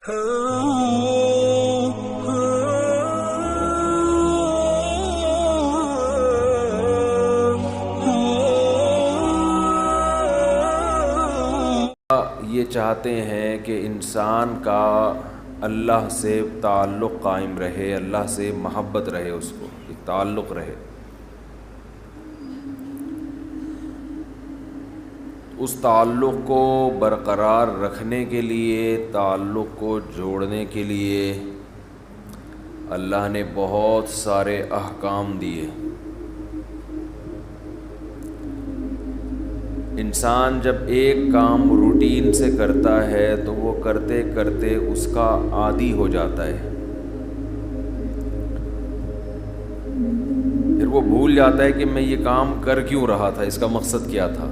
یہ چاہتے ہیں کہ انسان کا اللہ سے تعلق قائم رہے، اللہ سے محبت رہے، اس کو ایک تعلق رہے۔ اس تعلق کو برقرار رکھنے کے لیے، تعلق کو جوڑنے کے لیے اللہ نے بہت سارے احکام دیے۔ انسان جب ایک کام روٹین سے کرتا ہے تو وہ کرتے کرتے اس کا عادی ہو جاتا ہے، پھر وہ بھول جاتا ہے کہ میں یہ کام کر کیوں رہا تھا، اس کا مقصد کیا تھا۔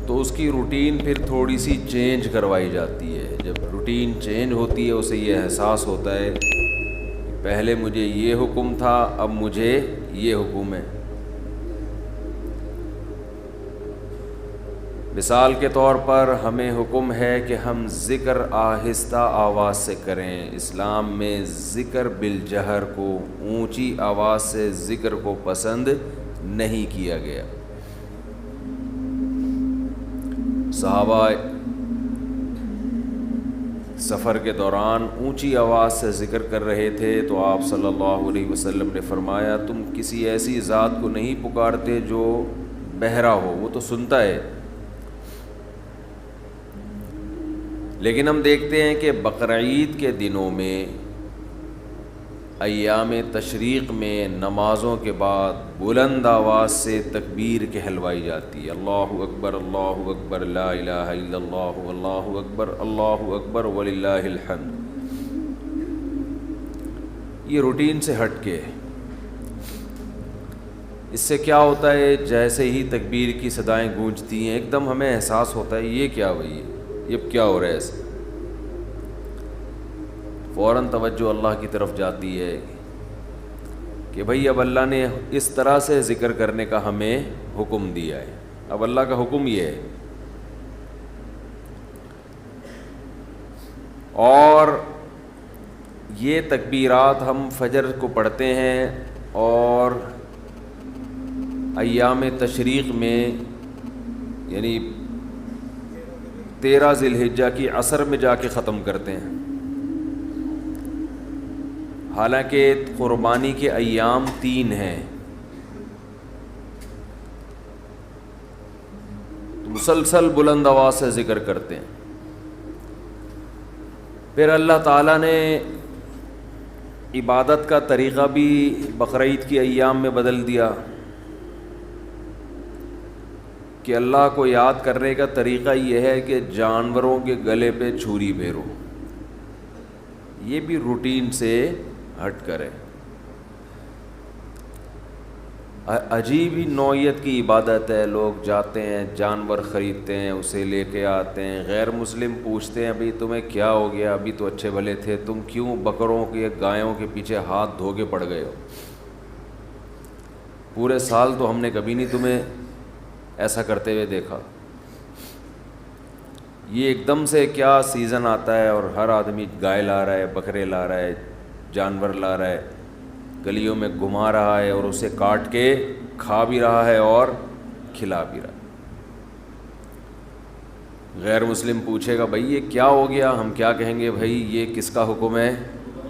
تو اس کی روٹین پھر تھوڑی سی چینج کروائی جاتی ہے۔ جب روٹین چینج ہوتی ہے اسے یہ احساس ہوتا ہے کہ پہلے مجھے یہ حکم تھا، اب مجھے یہ حکم ہے۔ مثال کے طور پر ہمیں حکم ہے کہ ہم ذکر آہستہ آواز سے کریں۔ اسلام میں ذکر بالجہر کو، اونچی آواز سے ذکر کو پسند نہیں کیا گیا۔ صحابہ سفر کے دوران اونچی آواز سے ذکر کر رہے تھے تو آپ صلی اللہ علیہ وسلم نے فرمایا، تم کسی ایسی ذات کو نہیں پکارتے جو بہرا ہو، وہ تو سنتا ہے۔ لیکن ہم دیکھتے ہیں کہ بقرعید کے دنوں میں، ایام تشریق میں، نمازوں کے بعد بلند آواز سے تکبیر کہلوائی جاتی ہے۔ اللہ اکبر، اللہ اکبر، لا الہ الا اللہ، اللہ اکبر، اللہ اکبر وللہ الحمد۔ یہ روٹین سے ہٹ کے، اس سے کیا ہوتا ہے، جیسے ہی تکبیر کی صدائیں گونجتی ہیں ایک دم ہمیں احساس ہوتا ہے یہ کیا بھئی، یہ کیا ہو رہا ہے ایسے، فوراً توجہ اللہ کی طرف جاتی ہے کہ بھئی اب اللہ نے اس طرح سے ذکر کرنے کا ہمیں حکم دیا ہے، اب اللہ کا حکم یہ ہے۔ اور یہ تکبیرات ہم فجر کو پڑھتے ہیں اور ایام تشریق میں، یعنی 13 ذی الحجہ کی عصر میں جا کے ختم کرتے ہیں۔ حالانکہ قربانی کے ایام 3 ہیں، مسلسل بلند آواز سے ذکر کرتے ہیں۔ پھر اللہ تعالیٰ نے عبادت کا طریقہ بھی بقرعید کے ایام میں بدل دیا کہ اللہ کو یاد کرنے کا طریقہ یہ ہے کہ جانوروں کے گلے پہ چھری پھیرو، یہ بھی روٹین سے ہٹ کرے۔ عجیب ہی نوعیت کی عبادت ہے، لوگ جاتے ہیں جانور خریدتے ہیں، اسے لے کے آتے ہیں، غیر مسلم پوچھتے ہیں بھئی تمہیں کیا ہو گیا، ابھی تو اچھے بھلے تھے، تم کیوں بکروں کے گایوں کے پیچھے ہاتھ دھو کے پڑ گئے ہو، پورے سال تو ہم نے کبھی نہیں تمہیں ایسا کرتے ہوئے دیکھا۔ یہ ایک دم سے کیا سیزن آتا ہے اور ہر آدمی گائے لا رہا ہے، بکرے لا رہا ہے، جانور لا رہا ہے، گلیوں میں گھما رہا ہے اور اسے کاٹ کے کھا بھی رہا ہے اور کھلا بھی رہا ہے۔ غیر مسلم پوچھے گا بھئی یہ کیا ہو گیا، ہم کیا کہیں گے، بھئی یہ کس کا حکم ہے،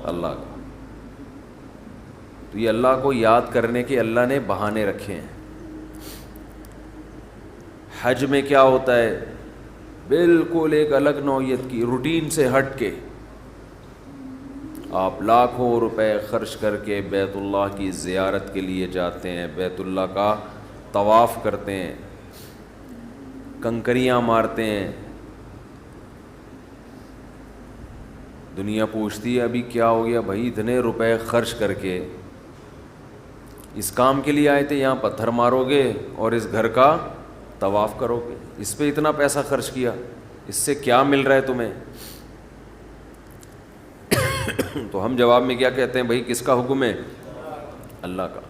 اللہ کا۔ تو یہ اللہ کو یاد کرنے کے اللہ نے بہانے رکھے ہیں۔ حج میں کیا ہوتا ہے، بالکل ایک الگ نوعیت کی، روٹین سے ہٹ کے آپ لاکھوں روپے خرچ کر کے بیت اللہ کی زیارت کے لیے جاتے ہیں، بیت اللہ کا طواف کرتے ہیں، کنکریاں مارتے ہیں۔ دنیا پوچھتی ہے ابھی کیا ہو گیا، بھائی اتنے روپے خرچ کر کے اس کام کے لیے آئے تھے، یہاں پتھر مارو گے اور اس گھر کا طواف کرو گے، اس پہ اتنا پیسہ خرچ کیا، اس سے کیا مل رہا ہے تمہیں؟ تو ہم جواب میں کیا کہتے ہیں، بھائی کس کا حکم ہے، اللہ کا۔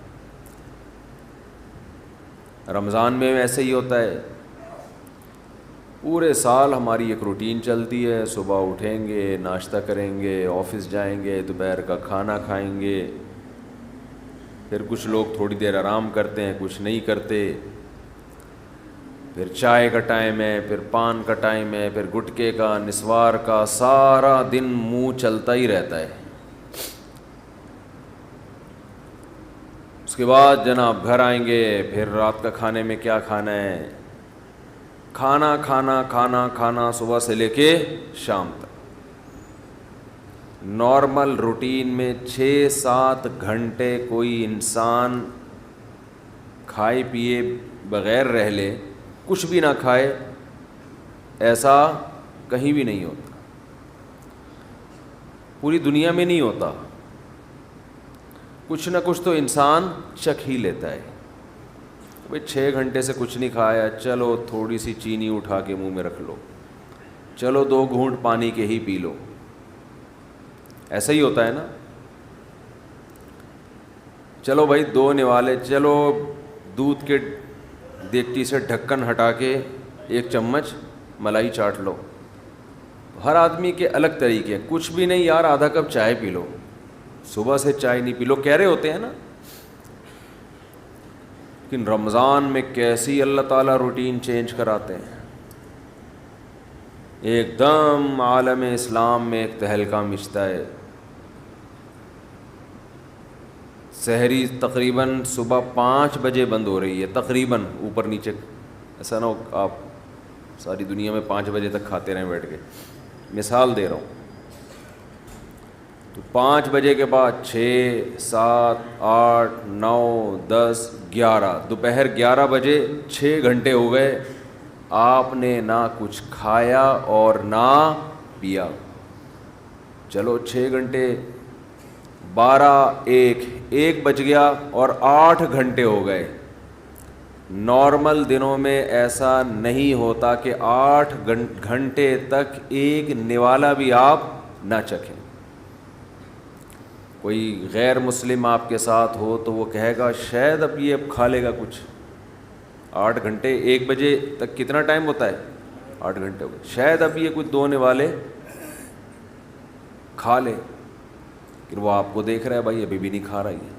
رمضان میں ایسے ہی ہوتا ہے، پورے سال ہماری ایک روٹین چلتی ہے، صبح اٹھیں گے، ناشتہ کریں گے، آفس جائیں گے، دوپہر کا کھانا کھائیں گے، پھر کچھ لوگ تھوڑی دیر آرام کرتے ہیں، کچھ نہیں کرتے، پھر چائے کا ٹائم ہے، پھر پان کا ٹائم ہے، پھر گٹکے کا، نسوار کا، سارا دن منہ چلتا ہی رہتا ہے۔ اس کے بعد جناب گھر آئیں گے، پھر رات کا کھانے میں کیا کھانا ہے، کھانا کھانا کھانا کھانا صبح سے لے کے شام تک۔ نارمل روٹین میں 6-7 گھنٹے کوئی انسان کھائے پیے بغیر رہ لے، کچھ بھی نہ کھائے، ایسا کہیں بھی نہیں ہوتا، پوری دنیا میں نہیں ہوتا۔ کچھ نہ کچھ تو انسان چکھ ہی لیتا ہے۔ بھئی 6 گھنٹے سے کچھ نہیں کھایا، چلو تھوڑی سی چینی اٹھا کے منہ میں رکھ لو، چلو 2 گھونٹ پانی کے ہی پی لو، ایسا ہی ہوتا ہے نا۔ چلو بھائی 2 نوالے، چلو دودھ کے دیگچی سے ڈھکن ہٹا کے 1 چمچ ملائی چاٹ لو۔ ہر آدمی کے الگ طریقے، کچھ بھی نہیں یار آدھا کپ چائے پی لو، صبح سے چائے نہیں پی لو، کہہ رہے ہوتے ہیں نا۔ لیکن رمضان میں کیسی اللہ تعالیٰ روٹین چینج کراتے ہیں، ایک دم عالم اسلام میں ایک تہلکہ مچتا ہے۔ سحری تقریباً صبح 5 بجے بند ہو رہی ہے، تقریباً، اوپر نیچے، ایسا نہ ہو آپ ساری دنیا میں 5 بجے تک کھاتے رہیں بیٹھ کے، مثال دے رہا ہوں۔ تو 5 بجے کے بعد 6 7 8 9 10 11، دوپہر 11 بجے 6 گھنٹے ہو گئے، آپ نے نہ کچھ کھایا اور نہ پیا۔ چلو 6 گھنٹے، 12 1 بج گیا اور 8 گھنٹے ہو گئے۔ نارمل دنوں میں ایسا نہیں ہوتا کہ 8 گھنٹے تک ایک نوالا بھی آپ نہ چکھیں۔ کوئی غیر مسلم آپ کے ساتھ ہو تو وہ کہے گا شاید اب یہ کھا لے گا کچھ۔ 8 گھنٹے، 1 بجے تک کتنا ٹائم ہوتا ہے؟ 8 گھنٹے ہو گئے، شاید اب یہ کچھ 2 نوالے کھا لے، پھر وہ آپ کو دیکھ رہا ہے بھائی ابھی بھی نہیں کھا رہی ہے۔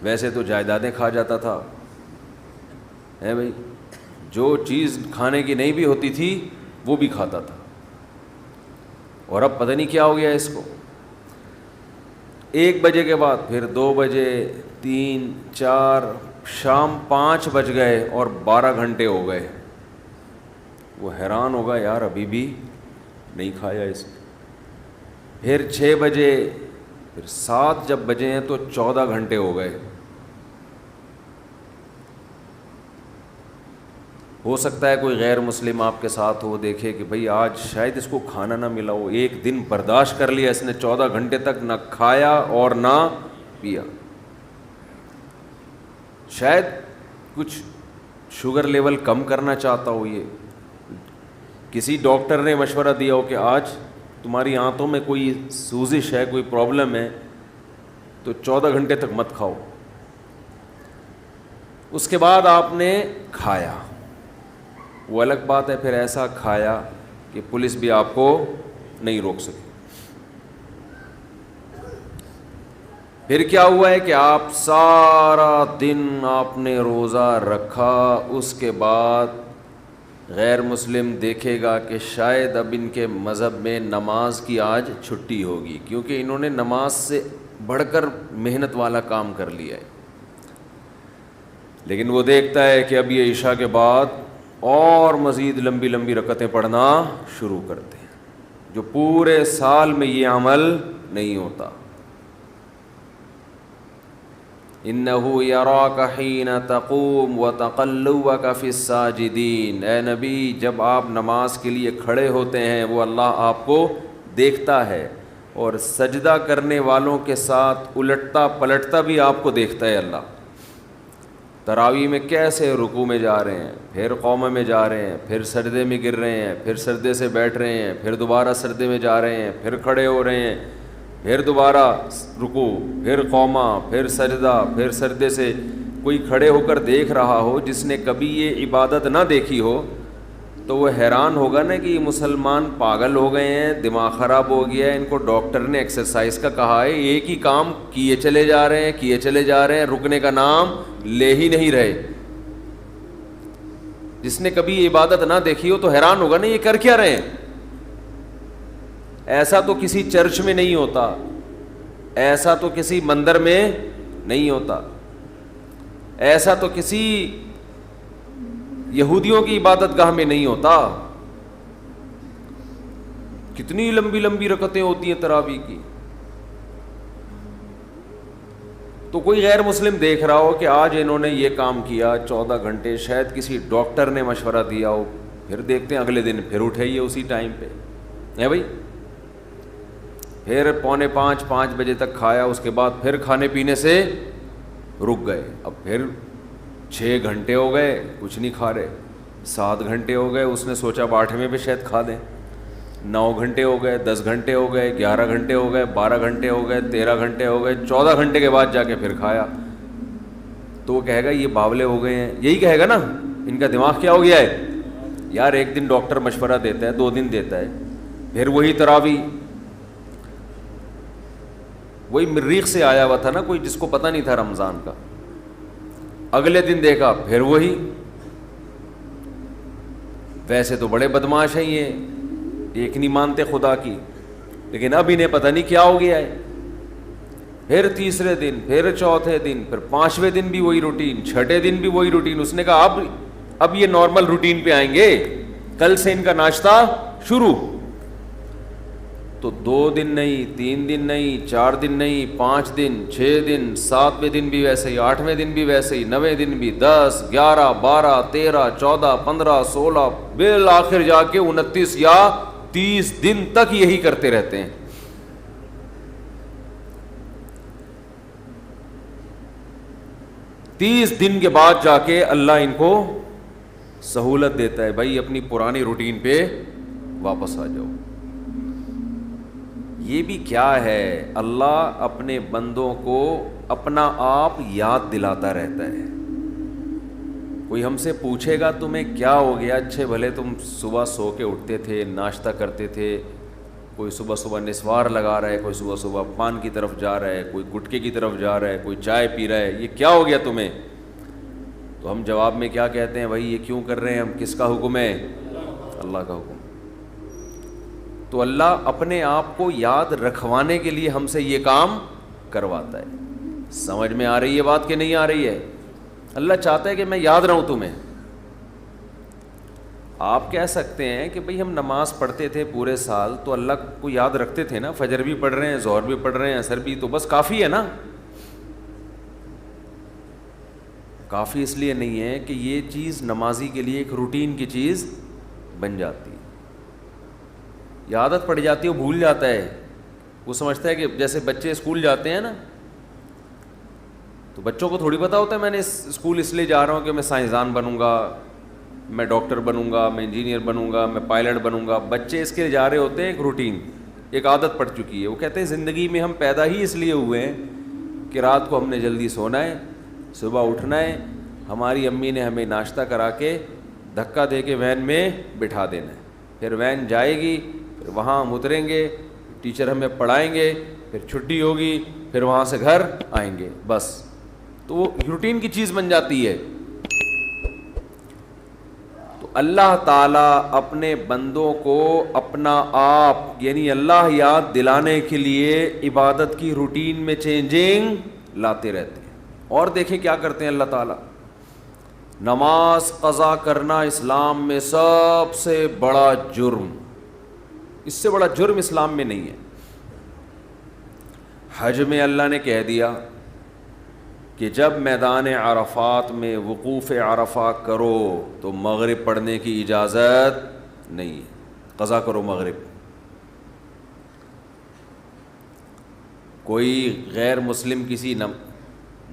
ویسے تو جائیدادیں کھا جاتا تھا، ہے بھائی، جو چیز کھانے کی نہیں بھی ہوتی تھی وہ بھی کھاتا تھا، اور اب پتہ نہیں کیا ہو گیا اس کو۔ 1 بجے کے بعد پھر 2 بجے، 3 4، شام 5 بج گئے اور 12 گھنٹے ہو گئے۔ وہ حیران ہوگا یار ابھی بھی نہیں کھایا اس نے۔ پھر 6 بجے، پھر 7 جب بجے ہیں تو 14 گھنٹے ہو گئے۔ ہو سکتا ہے کوئی غیر مسلم آپ کے ساتھ ہو، دیکھے کہ بھئی آج شاید اس کو کھانا نہ ملا ہو، ایک دن برداشت کر لیا اس نے، 14 گھنٹے تک نہ کھایا اور نہ پیا۔ شاید کچھ شوگر لیول کم کرنا چاہتا ہو، یہ کسی ڈاکٹر نے مشورہ دیا ہو کہ آج تمہاری آنتوں میں کوئی سوزش ہے، کوئی پرابلم ہے، تو 14 گھنٹے تک مت کھاؤ۔ اس کے بعد آپ نے کھایا، وہ الگ بات ہے، پھر ایسا کھایا کہ پولیس بھی آپ کو نہیں روک سکی۔ پھر کیا ہوا ہے کہ آپ سارا دن آپ نے روزہ رکھا، اس کے بعد غیر مسلم دیکھے گا کہ شاید اب ان کے مذہب میں نماز کی آج چھٹی ہوگی، کیونکہ انہوں نے نماز سے بڑھ کر محنت والا کام کر لیا ہے۔ لیکن وہ دیکھتا ہے کہ اب یہ عشاء کے بعد اور مزید لمبی لمبی رکعتیں پڑھنا شروع کرتے ہیں، جو پورے سال میں یہ عمل نہیں ہوتا۔ اِنَّهُ يَرَاكَ حِينَ تَقُومُ وَتَقَلُّبَكَ فِي السَّاجِدِينَ، اے نبی جب آپ نماز کے لیے کھڑے ہوتے ہیں وہ اللہ آپ کو دیکھتا ہے، اور سجدہ کرنے والوں کے ساتھ الٹتا پلٹتا بھی آپ کو دیکھتا ہے اللہ۔ تراویح میں کیسے رکوع میں جا رہے ہیں، پھر قومہ میں جا رہے ہیں، پھر سجدے میں گر رہے ہیں، پھر سجدے سے بیٹھ رہے ہیں، پھر دوبارہ سجدے میں جا رہے ہیں، پھر کھڑے ہو رہے ہیں، پھر دوبارہ رکوع، پھر قومہ، پھر سجدہ، پھر سجدے سے۔ کوئی کھڑے ہو کر دیکھ رہا ہو جس نے کبھی یہ عبادت نہ دیکھی ہو، تو وہ حیران ہوگا نا کہ یہ مسلمان پاگل ہو گئے ہیں, دماغ خراب ہو گیا ہے, ان کو ڈاکٹر نے ایکسرسائز کا کہا ہے, ایک ہی کام کیے چلے جا رہے ہیں, کیے چلے جا رہے ہیں, رکنے کا نام لے ہی نہیں رہے. جس نے کبھی عبادت نہ دیکھی ہو تو حیران ہوگا نا یہ کر کیا رہے ہیں. ایسا تو کسی چرچ میں نہیں ہوتا, ایسا تو کسی مندر میں نہیں ہوتا, ایسا تو کسی یہودیوں کی عبادت گاہ میں نہیں ہوتا. کتنی لمبی لمبی رکعتیں ہوتی ہیں تراویح کی. تو کوئی غیر مسلم دیکھ رہا ہو کہ آج انہوں نے یہ کام کیا 14 گھنٹے, شاید کسی ڈاکٹر نے مشورہ دیا ہو, پھر دیکھتے ہیں اگلے دن پھر اٹھے یہ اسی ٹائم پہ ہے بھائی, پھر 4:45 بجے تک کھایا, اس کے بعد پھر کھانے پینے سے رک گئے, اب پھر 6 گھنٹے ہو گئے کچھ نہیں کھا رہے, 7 گھنٹے ہو گئے, اس نے سوچا اب 8ویں پہ شاید کھا دیں, 9 گھنٹے ہو گئے, 10 گھنٹے ہو گئے, 11 گھنٹے ہو گئے, 12 گھنٹے ہو گئے, 13 گھنٹے ہو گئے, 14 گھنٹے کے بعد جا کے پھر کھایا. تو وہ کہے گا یہ باولے ہو گئے ہیں, یہی کہے گا نا, ان کا دماغ کیا ہو گیا ہے یار. ایک دن ڈاکٹر مشورہ دیتا ہے, 2 دن دیتا ہے, پھر وہی تراویح, وہی مریخ سے آیا ہوا تھا نا کوئی جس کو پتہ نہیں تھا رمضان کا, اگلے دن دیکھا پھر وہی. ویسے تو بڑے بدماش ہیں یہ, ایک نہیں مانتے خدا کی, لیکن اب انہیں پتہ نہیں کیا ہو گیا ہے. پھر تیسرے دن, پھر چوتھے دن, پھر 5ویں دن بھی وہی روٹین, 6ٹھے دن بھی وہی روٹین. اس نے کہا اب یہ نارمل روٹین پہ آئیں گے, کل سے ان کا ناشتہ شروع. تو 2 دن نہیں, 3 دن نہیں, 4 دن نہیں, 5 دن, 6 دن, 7ویں دن بھی ویسے ہی, 8ویں دن بھی ویسے ہی, 9ویں دن بھی, 10, 11, 12, 13, 14, 15, 16, بالآخر جا کے 29 یا 30 دن تک یہی کرتے رہتے ہیں. تیس دن کے بعد جا کے اللہ ان کو سہولت دیتا ہے, بھائی اپنی پرانی روٹین پہ واپس آ جاؤ. یہ بھی کیا ہے, اللہ اپنے بندوں کو اپنا آپ یاد دلاتا رہتا ہے. کوئی ہم سے پوچھے گا تمہیں کیا ہو گیا, اچھے بھلے تم صبح سو کے اٹھتے تھے, ناشتہ کرتے تھے, کوئی صبح صبح نسوار لگا رہا ہے, کوئی صبح صبح پان کی طرف جا رہا ہے, کوئی گٹکے کی طرف جا رہا ہے, کوئی چائے پی رہا ہے, یہ کیا ہو گیا تمہیں؟ تو ہم جواب میں کیا کہتے ہیں, بھائی یہ کیوں کر رہے ہیں ہم, کس کا حکم ہے؟ اللہ کا حکم. تو اللہ اپنے آپ کو یاد رکھوانے کے لیے ہم سے یہ کام کرواتا ہے. سمجھ میں آ رہی ہے بات کہ نہیں آ رہی ہے؟ اللہ چاہتا ہے کہ میں یاد رہوں تمہیں. آپ کہہ سکتے ہیں کہ بھئی ہم نماز پڑھتے تھے پورے سال تو اللہ کو یاد رکھتے تھے نا, فجر بھی پڑھ رہے ہیں, ظہر بھی پڑھ رہے ہیں, عصر بھی, تو بس کافی ہے نا. کافی اس لیے نہیں ہے کہ یہ چیز نمازی کے لیے ایک روٹین کی چیز بن جاتی ہے, یہ عادت پڑ جاتی ہے, وہ بھول جاتا ہے. وہ سمجھتا ہے کہ جیسے بچے اسکول جاتے ہیں نا, تو بچوں کو تھوڑی پتہ ہوتا ہے میں نے اسکول اس لیے جا رہا ہوں کہ میں سائنسدان بنوں گا, میں ڈاکٹر بنوں گا, میں انجینئر بنوں گا, میں پائلٹ بنوں گا. بچے اس کے لیے جا رہے ہوتے ہیں, ایک روٹین, ایک عادت پڑ چکی ہے. وہ کہتے ہیں زندگی میں ہم پیدا ہی اس لیے ہوئے ہیں کہ رات کو ہم نے جلدی سونا ہے, صبح اٹھنا ہے, ہماری امی نے ہمیں ناشتہ کرا کے دھکا دے کے وین میں بٹھا دینا ہے, پھر وین جائے گی, پھر وہاں ہم اتریں گے, ٹیچر ہمیں پڑھائیں گے, پھر چھٹی ہوگی, پھر وہاں سے گھر آئیں گے, بس. تو وہ روٹین کی چیز بن جاتی ہے. تو اللہ تعالیٰ اپنے بندوں کو اپنا آپ یعنی اللہ یاد دلانے کے لیے عبادت کی روٹین میں چینجنگ لاتے رہتے ہیں. اور دیکھیں کیا کرتے ہیں اللہ تعالیٰ, نماز قضا کرنا اسلام میں سب سے بڑا جرم, اس سے بڑا جرم اسلام میں نہیں ہے. حج میں اللہ نے کہہ دیا کہ جب میدان عرفات میں وقوف عرفہ کرو تو مغرب پڑھنے کی اجازت نہیں ہے, قضا کرو مغرب. کوئی غیر مسلم کسی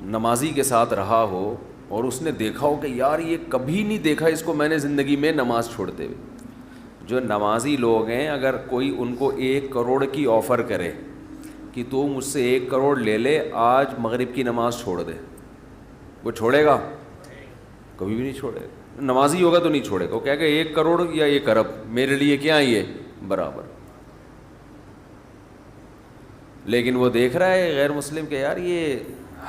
نمازی کے ساتھ رہا ہو اور اس نے دیکھا ہو کہ یار یہ کبھی نہیں دیکھا اس کو میں نے زندگی میں نماز چھوڑتے ہوئے. جو نمازی لوگ ہیں اگر کوئی ان کو 1 کروڑ کی آفر کرے کہ تو مجھ سے 1 کروڑ لے لے, آج مغرب کی نماز چھوڑ دے, وہ چھوڑے گا؟ کبھی بھی نہیں چھوڑے گا. نمازی ہوگا تو نہیں چھوڑے گا, وہ کہے گا 1 کروڑ یا 1 ارب میرے لیے کیا یہ برابر. لیکن وہ دیکھ رہا ہے غیر مسلم کہ یار یہ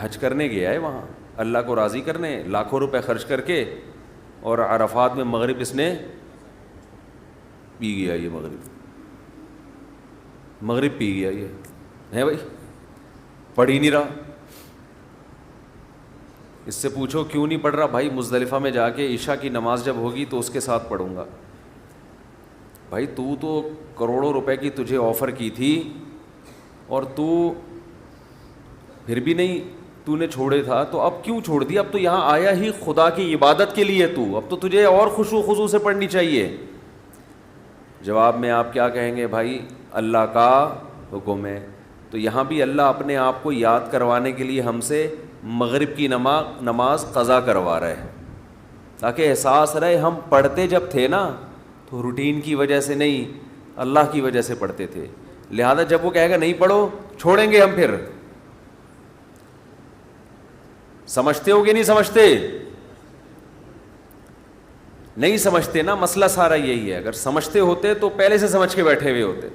حج کرنے گیا ہے وہاں اللہ کو راضی کرنے, لاکھوں روپے خرچ کر کے, اور عرفات میں مغرب اس نے پی گیا, یہ مغرب پی گیا, یہ ہے بھائی پڑھ ہی نہیں رہا. اس سے پوچھو کیوں نہیں پڑھ رہا؟ بھائی مزدلفہ میں جا کے عشاء کی نماز جب ہوگی تو اس کے ساتھ پڑھوں گا. بھائی تو کروڑوں روپے کی تجھے آفر کی تھی اور تو پھر بھی نہیں, تو نے چھوڑے تھا, تو اب کیوں چھوڑ دیا؟ اب تو یہاں آیا ہی خدا کی عبادت کے لیے, اب تو تجھے اور خشوع و خضوع سے پڑھنی چاہیے. جواب میں آپ کیا کہیں گے؟ بھائی اللہ کا حکم ہے. تو یہاں بھی اللہ اپنے آپ کو یاد کروانے کے لیے ہم سے مغرب کی نماز قضا کروا رہا ہے, تاکہ احساس رہے ہم پڑھتے جب تھے نا تو روٹین کی وجہ سے نہیں, اللہ کی وجہ سے پڑھتے تھے. لہذا جب وہ کہے گا نہیں پڑھو, چھوڑیں گے ہم پھر. سمجھتے ہو کہ نہیں سمجھتے؟ نہیں سمجھتے نا, مسئلہ سارا یہی ہے. اگر سمجھتے ہوتے تو پہلے سے سمجھ کے بیٹھے ہوئے ہوتے.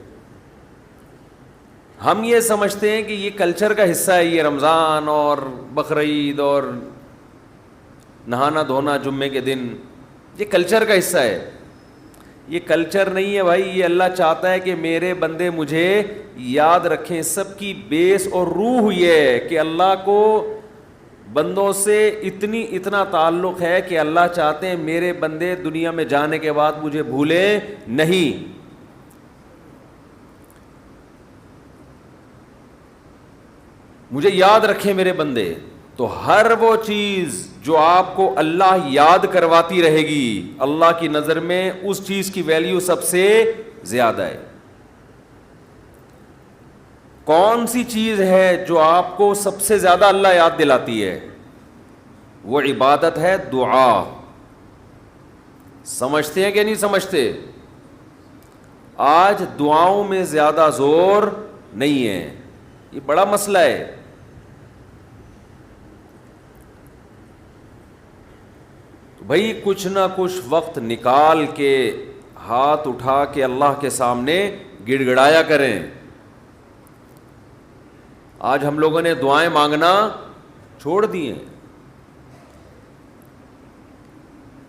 ہم یہ سمجھتے ہیں کہ یہ کلچر کا حصہ ہے, یہ رمضان اور بقرعید اور نہانا دھونا جمعے کے دن, یہ کلچر کا حصہ ہے. یہ کلچر نہیں ہے بھائی, یہ اللہ چاہتا ہے کہ میرے بندے مجھے یاد رکھیں. سب کی بیس اور روح یہ ہے کہ اللہ کو بندوں سے اتنا تعلق ہے کہ اللہ چاہتے ہیں میرے بندے دنیا میں جانے کے بعد مجھے بھولیں نہیں. مجھے یاد رکھیں میرے بندے. تو ہر وہ چیز جو آپ کو اللہ یاد کرواتی رہے گی, اللہ کی نظر میں اس چیز کی ویلیو سب سے زیادہ ہے. کون سی چیز ہے جو آپ کو سب سے زیادہ اللہ یاد دلاتی ہے؟ وہ عبادت ہے دعا. سمجھتے ہیں کہ نہیں سمجھتے؟ آج دعاؤں میں زیادہ زور نہیں ہے, یہ بڑا مسئلہ ہے. بھائی کچھ نہ کچھ وقت نکال کے ہاتھ اٹھا کے اللہ کے سامنے گڑ گڑایا کریں. آج ہم لوگوں نے دعائیں مانگنا چھوڑ دی ہیں.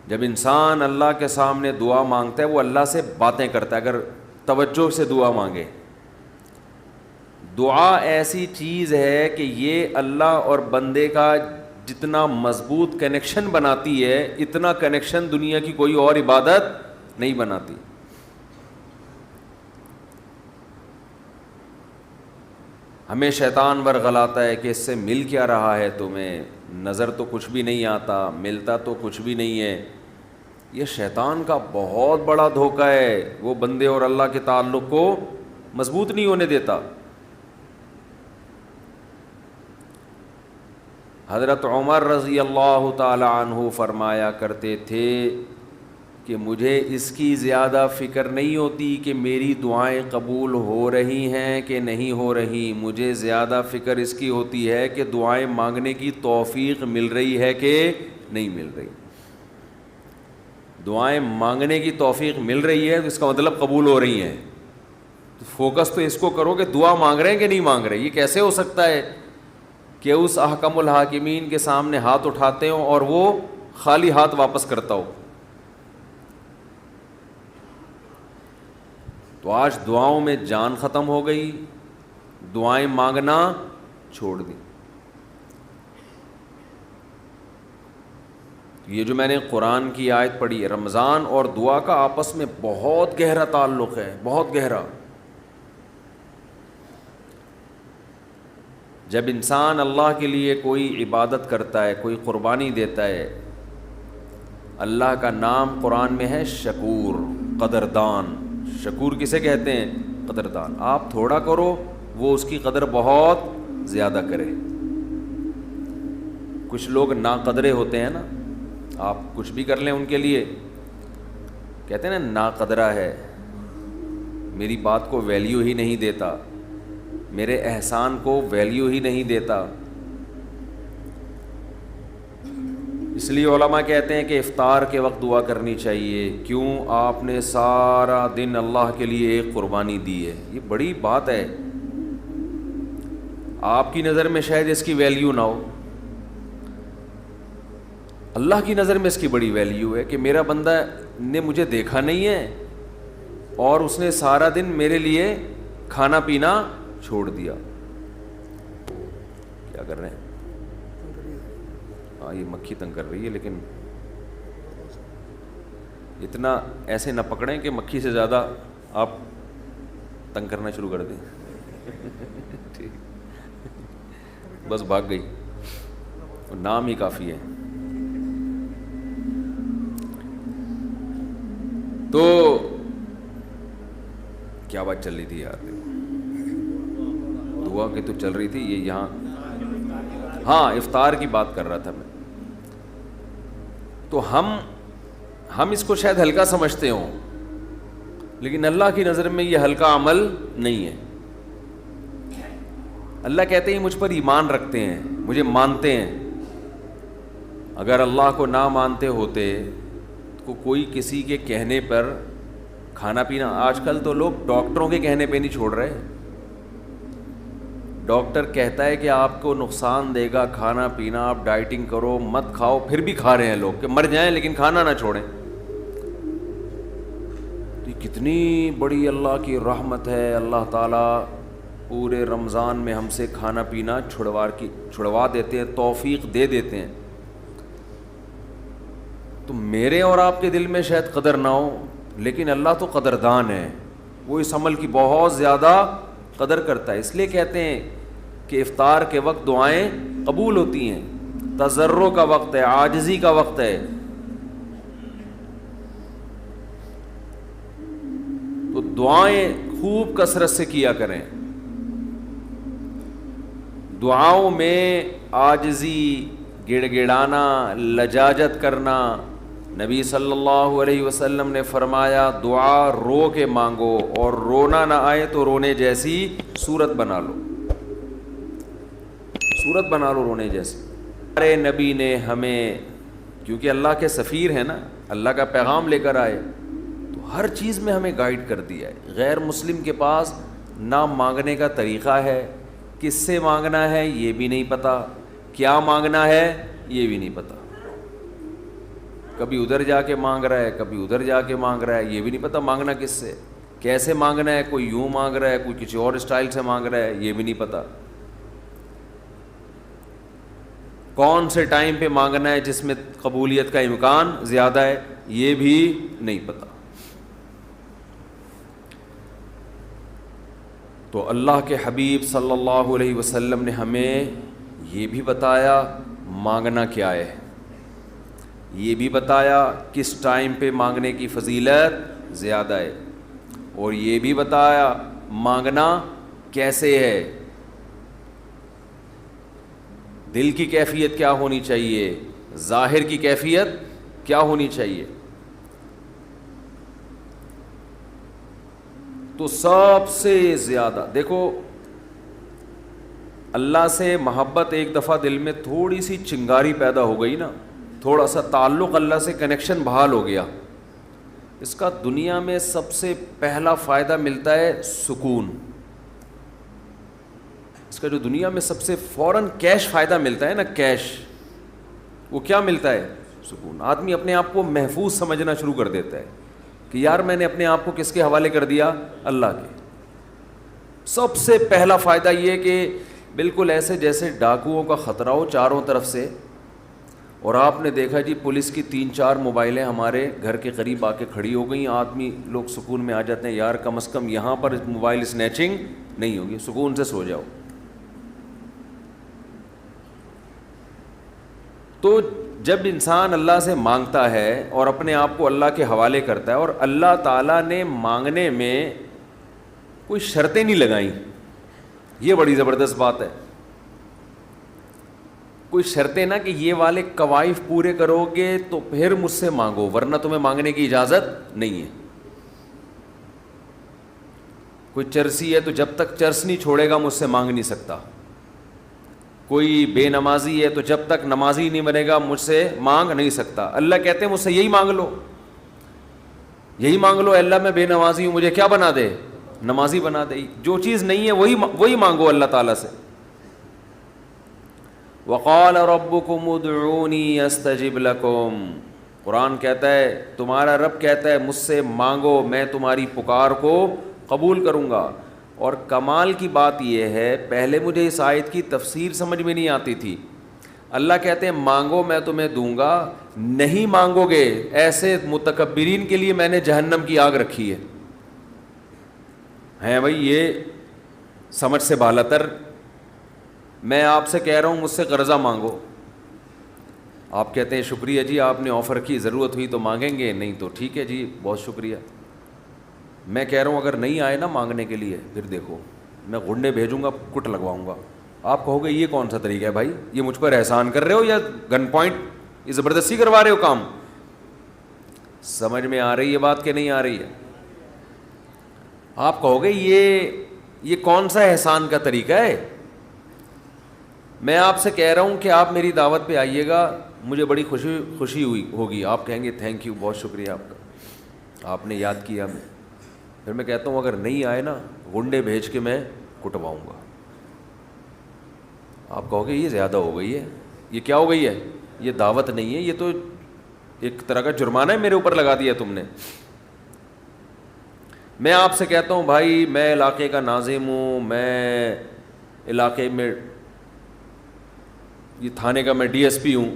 جب انسان اللہ کے سامنے دعا مانگتا ہے وہ اللہ سے باتیں کرتا ہے, اگر توجہ سے دعا مانگے. دعا ایسی چیز ہے کہ یہ اللہ اور بندے کا جتنا مضبوط کنیکشن بناتی ہے, اتنا کنیکشن دنیا کی کوئی اور عبادت نہیں بناتی. ہمیں شیطان ورغلاتا ہے کہ اس سے مل کیا رہا ہے تمہیں, نظر تو کچھ بھی نہیں آتا, ملتا تو کچھ بھی نہیں ہے. یہ شیطان کا بہت بڑا دھوکہ ہے, وہ بندے اور اللہ کے تعلق کو مضبوط نہیں ہونے دیتا. حضرت عمر رضی اللہ تعالی عنہ فرمایا کرتے تھے کہ مجھے اس کی زیادہ فکر نہیں ہوتی کہ میری دعائیں قبول ہو رہی ہیں کہ نہیں ہو رہی, مجھے زیادہ فکر اس کی ہوتی ہے کہ دعائیں مانگنے کی توفیق مل رہی ہے کہ نہیں مل رہی. دعائیں مانگنے کی توفیق مل رہی ہے تو اس کا مطلب قبول ہو رہی ہیں. تو فوکس تو اس کو کرو کہ دعا مانگ رہے ہیں کہ نہیں مانگ رہے. یہ کیسے ہو سکتا ہے کہ اس احکم الحاکمین کے سامنے ہاتھ اٹھاتے ہوں اور وہ خالی ہاتھ واپس کرتا ہو؟ تو آج دعاؤں میں جان ختم ہو گئی, دعائیں مانگنا چھوڑ دی. یہ جو میں نے قرآن کی آیت پڑھی ہے, رمضان اور دعا کا آپس میں بہت گہرا تعلق ہے, بہت گہرا. جب انسان اللہ کے لیے کوئی عبادت کرتا ہے, کوئی قربانی دیتا ہے, اللہ کا نام قرآن میں ہے شکور, قدردان. شکور کسے کہتے ہیں؟ قدردان. آپ تھوڑا کرو وہ اس کی قدر بہت زیادہ کرے. کچھ لوگ ناقدرے ہوتے ہیں نا, آپ کچھ بھی کر لیں ان کے لیے کہتے ہیں نا ناقدرہ ہے, میری بات کو ویلیو ہی نہیں دیتا, میرے احسان کو ویلیو ہی نہیں دیتا. اس لیے علماء کہتے ہیں کہ افطار کے وقت دعا کرنی چاہیے. کیوں؟ آپ نے سارا دن اللہ کے لیے ایک قربانی دی ہے. یہ بڑی بات ہے. آپ کی نظر میں شاید اس کی ویلیو نہ ہو, اللہ کی نظر میں اس کی بڑی ویلیو ہے کہ میرا بندہ نے مجھے دیکھا نہیں ہے اور اس نے سارا دن میرے لیے کھانا پینا چھوڑ دیا. کیا کر رہے ہیں؟ ہاں یہ مکھی تنگ کر رہی ہے, لیکن اتنا ایسے نہ پکڑیں کہ مکھی سے زیادہ آپ تنگ کرنا شروع کر دیں. ٹھیک, بس بھاگ گئی, نام ہی کافی ہے. تو کیا بات چل رہی تھی یار؟ دعا کی تو چل رہی تھی یہ یہاں. ہاں افطار کی بات کر رہا تھا میں. تو ہم اس کو شاید ہلکا سمجھتے ہوں, لیکن اللہ کی نظر میں یہ ہلکا عمل نہیں ہے. اللہ کہتے ہیں مجھ پر ایمان رکھتے ہیں, مجھے مانتے ہیں. اگر اللہ کو نہ مانتے ہوتے تو کوئی کسی کے کہنے پر کھانا پینا, آج کل تو لوگ ڈاکٹروں کے کہنے پہ نہیں چھوڑ رہے. ڈاکٹر کہتا ہے کہ آپ کو نقصان دے گا کھانا پینا, آپ ڈائٹنگ کرو, مت کھاؤ, پھر بھی کھا رہے ہیں لوگ کہ مر جائیں لیکن کھانا نہ چھوڑیں. تو یہ کتنی بڑی اللہ کی رحمت ہے. اللہ تعالیٰ پورے رمضان میں ہم سے کھانا پینا چھڑوا دیتے ہیں, توفیق دے دیتے ہیں. تو میرے اور آپ کے دل میں شاید قدر نہ ہو, لیکن اللہ تو قدردان ہے, وہ اس عمل کی بہت زیادہ قدر کرتا ہے. اس لیے کہتے ہیں کہ افطار کے وقت دعائیں قبول ہوتی ہیں. تضرع کا وقت ہے, عاجزی کا وقت ہے. تو دعائیں خوب کثرت سے کیا کریں. دعاؤں میں عاجزی, گڑ گڑانا, لجاجت کرنا. نبی صلی اللہ علیہ وسلم نے فرمایا دعا رو کے مانگو, اور رونا نہ آئے تو رونے جیسی صورت بنا لو, صورت بنا لو رونے جیسی. ہمارے نبی نے ہمیں, کیونکہ اللہ کے سفیر ہیں نا, اللہ کا پیغام لے کر آئے, تو ہر چیز میں ہمیں گائیڈ کر دیا ہے. غیر مسلم کے پاس نہ مانگنے کا طریقہ ہے, کس سے مانگنا ہے یہ بھی نہیں پتہ, کیا مانگنا ہے یہ بھی نہیں پتہ. کبھی ادھر جا کے مانگ رہا ہے, کبھی ادھر جا کے مانگ رہا ہے, یہ بھی نہیں پتہ مانگنا کس سے, کیسے مانگنا ہے. کوئی یوں مانگ رہا ہے, کوئی کسی اور اسٹائل سے مانگ رہا ہے, یہ بھی نہیں پتہ. کون سے ٹائم پہ مانگنا ہے جس میں قبولیت کا امکان زیادہ ہے, یہ بھی نہیں پتہ. تو اللہ کے حبیب صلی اللہ علیہ وسلم نے ہمیں یہ بھی بتایا مانگنا کیا ہے, یہ بھی بتایا کس ٹائم پہ مانگنے کی فضیلت زیادہ ہے, اور یہ بھی بتایا مانگنا کیسے ہے, دل کی کیفیت کیا ہونی چاہیے, ظاہر کی کیفیت کیا ہونی چاہیے. تو سب سے زیادہ دیکھو, اللہ سے محبت ایک دفعہ دل میں تھوڑی سی چنگاری پیدا ہو گئی نا, تھوڑا سا تعلق اللہ سے کنیکشن بحال ہو گیا, اس کا دنیا میں سب سے پہلا فائدہ ملتا ہے سکون. اس کا جو دنیا میں سب سے فوراً کیش فائدہ ملتا ہے نا, کیش, وہ کیا ملتا ہے؟ سکون. آدمی اپنے آپ کو محفوظ سمجھنا شروع کر دیتا ہے کہ یار میں نے اپنے آپ کو کس کے حوالے کر دیا, اللہ کے. سب سے پہلا فائدہ یہ کہ بالکل ایسے جیسے ڈاکوؤں کا خطرہ ہو چاروں طرف سے, اور آپ نے دیکھا جی پولیس کی 3-4 موبائلیں ہمارے گھر کے قریب آ کے کھڑی ہو گئیں, آدمی لوگ سکون میں آ جاتے ہیں, یار کم از کم یہاں پر موبائل اسنیچنگ نہیں ہوگی, سکون سے سو جاؤ. تو جب انسان اللہ سے مانگتا ہے اور اپنے آپ کو اللہ کے حوالے کرتا ہے, اور اللہ تعالیٰ نے مانگنے میں کوئی شرطیں نہیں لگائیں, یہ بڑی زبردست بات ہے. کوئی شرطیں نہ کہ یہ والے قوائف پورے کرو گے تو پھر مجھ سے مانگو, ورنہ تمہیں مانگنے کی اجازت نہیں ہے. کوئی چرسی ہے تو جب تک چرس نہیں چھوڑے گا مجھ سے مانگ نہیں سکتا. کوئی بے نمازی ہے تو جب تک نمازی نہیں بنے گا مجھ سے مانگ نہیں سکتا. اللہ کہتے ہیں مجھ سے یہی مانگ لو, یہی مانگ لو, اللہ میں بے نمازی ہوں, مجھے کیا بنا دے, نمازی بنا دے. جو چیز نہیں ہے وہی مانگو اللہ تعالیٰ سے. وقال ربکم ادعونی استجب لکم, قرآن کہتا ہے تمہارا رب کہتا ہے مجھ سے مانگو میں تمہاری پکار کو قبول کروں گا. اور کمال کی بات یہ ہے, پہلے مجھے اس آیت کی تفسیر سمجھ میں نہیں آتی تھی. اللہ کہتے ہیں مانگو میں تمہیں دوں گا, نہیں مانگو گے ایسے متکبرین کے لیے میں نے جہنم کی آگ رکھی ہے بھائی. یہ سمجھ سے بالاتر. میں آپ سے کہہ رہا ہوں مجھ سے قرضہ مانگو, آپ کہتے ہیں شکریہ جی آپ نے آفر کی, ضرورت ہوئی تو مانگیں گے, نہیں تو ٹھیک ہے جی بہت شکریہ. میں کہہ رہا ہوں اگر نہیں آئے نا مانگنے کے لیے, پھر دیکھو میں غنڈے بھیجوں گا, کٹ لگواؤں گا. آپ کہو گے یہ کون سا طریقہ ہے بھائی, یہ مجھ پر احسان کر رہے ہو یا گن پوائنٹ, یہ زبردستی کروا رہے ہو کام. سمجھ میں آ رہی ہے بات کہ نہیں آ رہی ہے؟ آپ کہو گے یہ کون سا احسان کا طریقہ ہے. میں آپ سے کہہ رہا ہوں کہ آپ میری دعوت پہ آئیے گا, مجھے بڑی خوشی ہوئی ہوگی, آپ کہیں گے تھینک یو, بہت شکریہ آپ کا, آپ نے یاد کیا ہمیں. پھر میں کہتا ہوں اگر نہیں آئے نا غنڈے بھیج کے میں کٹواؤں گا. آپ کہو گے یہ زیادہ ہو گئی ہے, یہ کیا ہو گئی ہے, یہ دعوت نہیں ہے, یہ تو ایک طرح کا جرمانہ ہے میرے اوپر لگا دیا تم نے. میں آپ سے کہتا ہوں بھائی میں علاقے کا ناظم ہوں, میں علاقے میں یہ تھانے کا میں ڈی ایس پی ہوں,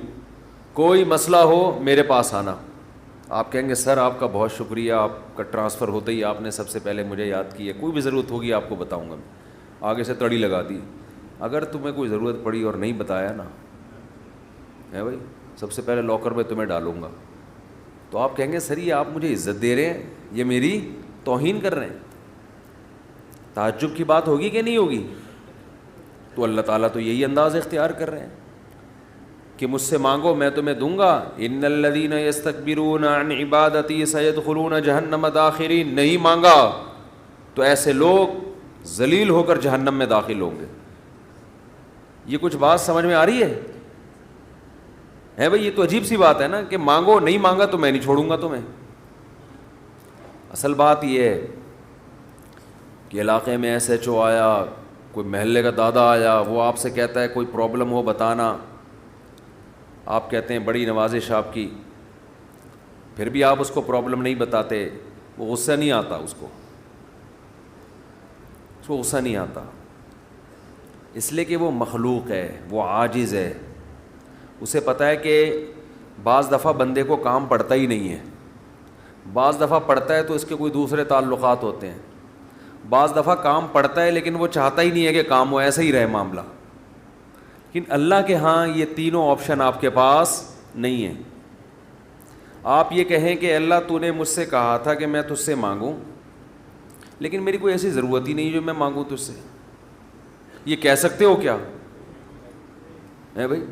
کوئی مسئلہ ہو میرے پاس آنا. آپ کہیں گے سر آپ کا بہت شکریہ, آپ کا ٹرانسفر ہوتے ہی آپ نے سب سے پہلے مجھے یاد کیا, کوئی بھی ضرورت ہوگی آپ کو بتاؤں گا میں. آگے سے تڑی لگا دی. اگر تمہیں کوئی ضرورت پڑی اور نہیں بتایا نا ہے بھائی, سب سے پہلے لاکر میں تمہیں ڈالوں گا. تو آپ کہیں گے سر یہ آپ مجھے عزت دے رہے ہیں, یہ میری توہین کر رہے ہیں. تعجب کی بات ہوگی کہ نہیں ہوگی؟ تو اللہ تعالیٰ تو یہی انداز اختیار کر رہے ہیں کہ مجھ سے مانگو میں تمہیں دوں گا. ان الذین یستکبرون عن عبادتی سیدخلون جہنم داخرین, نہیں مانگا تو ایسے لوگ ذلیل ہو کر جہنم میں داخل ہوں گے. یہ کچھ بات سمجھ میں آ رہی ہے بھائی؟ یہ تو عجیب سی بات ہے نا کہ مانگو, نہیں مانگا تو میں نہیں چھوڑوں گا تمہیں. اصل بات یہ ہے کہ علاقے میں ایس ایچ او آیا, کوئی محلے کا دادا آیا, وہ آپ سے کہتا ہے کوئی پرابلم ہو بتانا, آپ کہتے ہیں بڑی نوازش آپ کی, پھر بھی آپ اس کو پرابلم نہیں بتاتے, وہ غصہ نہیں آتا, اس کو غصہ نہیں آتا, اس لیے کہ وہ مخلوق ہے, وہ عاجز ہے. اسے پتہ ہے کہ بعض دفعہ بندے کو کام پڑتا ہی نہیں ہے, بعض دفعہ پڑتا ہے تو اس کے کوئی دوسرے تعلقات ہوتے ہیں, بعض دفعہ کام پڑتا ہے لیکن وہ چاہتا ہی نہیں ہے کہ کام ہو, ایسا ہی رہے معاملہ. لیکن اللہ کے ہاں یہ تینوں آپشن آپ کے پاس نہیں ہیں. آپ یہ کہیں کہ اللہ تو نے مجھ سے کہا تھا کہ میں تجھ سے مانگوں, لیکن میری کوئی ایسی ضرورت ہی نہیں جو میں مانگوں تجھ سے, یہ کہہ سکتے ہو کیا ہے بھائی؟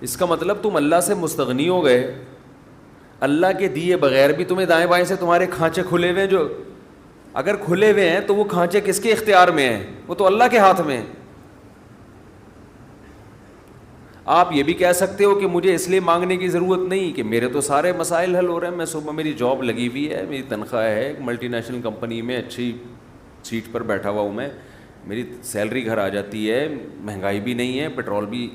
اس کا مطلب تم اللہ سے مستغنی ہو گئے. اللہ کے دیے بغیر بھی تمہیں دائیں بائیں سے تمہارے کھانچے کھلے ہوئے ہیں, جو اگر کھلے ہوئے ہیں تو وہ کھانچے کس کے اختیار میں ہیں؟ وہ تو اللہ کے ہاتھ میں ہیں. آپ یہ بھی کہہ سکتے ہو کہ مجھے اس لیے مانگنے کی ضرورت نہیں کہ میرے تو سارے مسائل حل ہو رہے ہیں, میں صبح میری جاب لگی ہوئی ہے, میری تنخواہ ہے, ایک ملٹی نیشنل کمپنی میں اچھی سیٹ پر بیٹھا ہوا ہوں میں, میری سیلری گھر آ جاتی ہے, مہنگائی بھی نہیں ہے, پیٹرول بھی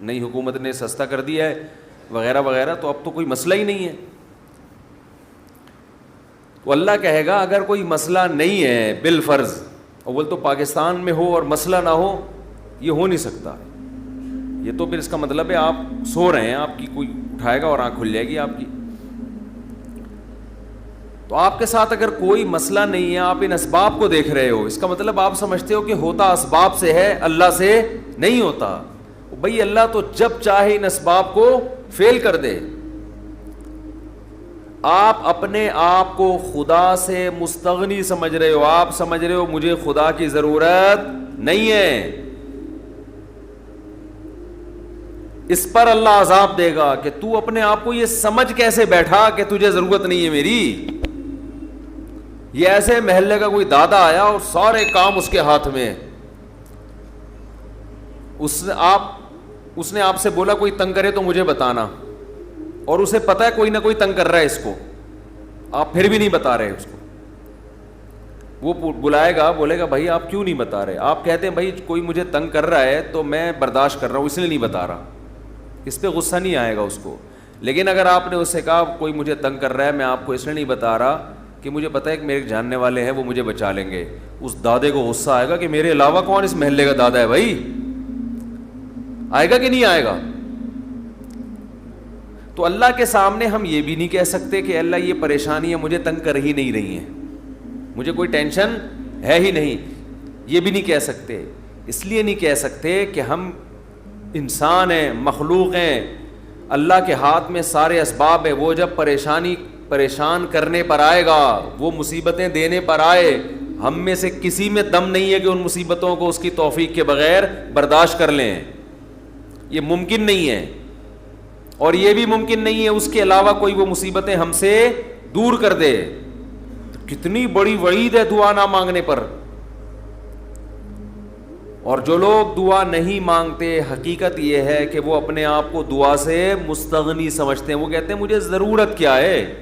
نئی حکومت نے سستا کر دیا ہے وغیرہ وغیرہ, تو اب تو کوئی مسئلہ ہی نہیں ہے. تو اللہ کہے گا اگر کوئی مسئلہ نہیں ہے بالفرض, اول تو پاکستان میں ہو اور مسئلہ نہ ہو, یہ ہو نہیں سکتا. یہ تو پھر اس کا مطلب ہے آپ سو رہے ہیں, آپ کی کوئی اٹھائے گا اور آنکھ کھل جائے گی آپ کی. تو آپ کے ساتھ اگر کوئی مسئلہ نہیں ہے, آپ ان اسباب کو دیکھ رہے ہو, اس کا مطلب آپ سمجھتے ہو کہ ہوتا اسباب سے ہے, اللہ سے نہیں ہوتا. بھئی اللہ تو جب چاہے ان اسباب کو فیل کر دے. آپ اپنے آپ کو خدا سے مستغنی سمجھ رہے ہو, آپ سمجھ رہے ہو مجھے خدا کی ضرورت نہیں ہے. اس پر اللہ عذاب دے گا کہ تو اپنے آپ کو یہ سمجھ کیسے بیٹھا کہ تجھے ضرورت نہیں ہے میری. یہ ایسے محلے کا کوئی دادا آیا اور سارے کام اس کے ہاتھ میں, اس نے آپ سے بولا کوئی تنگ کرے تو مجھے بتانا, اور اسے پتا ہے کوئی نہ کوئی تنگ کر رہا ہے اس کو, آپ پھر بھی نہیں بتا رہے اس کو. وہ بلائے گا, بولے گا بھائی آپ کیوں نہیں بتا رہے؟ آپ کہتے ہیں بھائی کوئی مجھے تنگ کر رہا ہے تو میں برداشت کر رہا ہوں, اس لیے نہیں بتا رہا. اس پہ غصہ نہیں آئے گا اس کو. لیکن اگر آپ نے اس سے کہا کوئی مجھے تنگ کر رہا ہے, میں آپ کو اس لیے نہیں بتا رہا کہ مجھے پتہ ہے کہ میرے جاننے والے ہیں, وہ مجھے بچا لیں گے, اس دادے کو غصہ آئے گا کہ میرے علاوہ کون اس محلے کا دادا ہے بھائی, آئے گا کہ نہیں آئے گا؟ تو اللہ کے سامنے ہم یہ بھی نہیں کہہ سکتے کہ اللہ یہ پریشانیاں مجھے تنگ کر ہی نہیں رہی ہیں, مجھے کوئی ٹینشن ہے ہی نہیں, یہ بھی نہیں کہہ سکتے. اس لیے نہیں کہہ سکتے کہ ہم انسان ہیں, مخلوق ہیں, اللہ کے ہاتھ میں سارے اسباب ہیں. وہ جب پریشان کرنے پر آئے گا, وہ مصیبتیں دینے پر آئے, ہم میں سے کسی میں دم نہیں ہے کہ ان مصیبتوں کو اس کی توفیق کے بغیر برداشت کر لیں. یہ ممکن نہیں ہے, اور یہ بھی ممکن نہیں ہے اس کے علاوہ کوئی وہ مصیبتیں ہم سے دور کر دے. کتنی بڑی وعید ہے دعا نہ مانگنے پر. اور جو لوگ دعا نہیں مانگتے, حقیقت یہ ہے کہ وہ اپنے آپ کو دعا سے مستغنی سمجھتے ہیں. وہ کہتے ہیں مجھے ضرورت کیا ہے.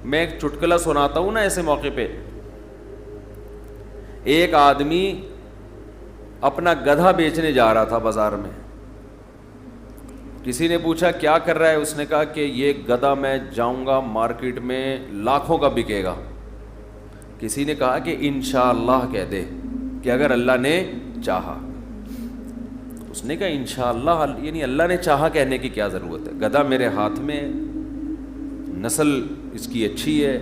میں ایک چٹکلا سناتا ہوں نا ایسے موقع پہ. ایک آدمی اپنا گدھا بیچنے جا رہا تھا بازار میں. کسی نے پوچھا کیا کر رہا ہے؟ اس نے کہا کہ یہ گدھا میں جاؤں گا مارکیٹ میں لاکھوں کا بکے گا. کسی نے کہا کہ انشاءاللہ کہہ دے کہ اگر اللہ نے چاہا. اس نے کہا انشاءاللہ, یعنی اللہ نے چاہا کہنے کی کیا ضرورت ہے؟ گدھا میرے ہاتھ میں, نسل اس کی اچھی ہے,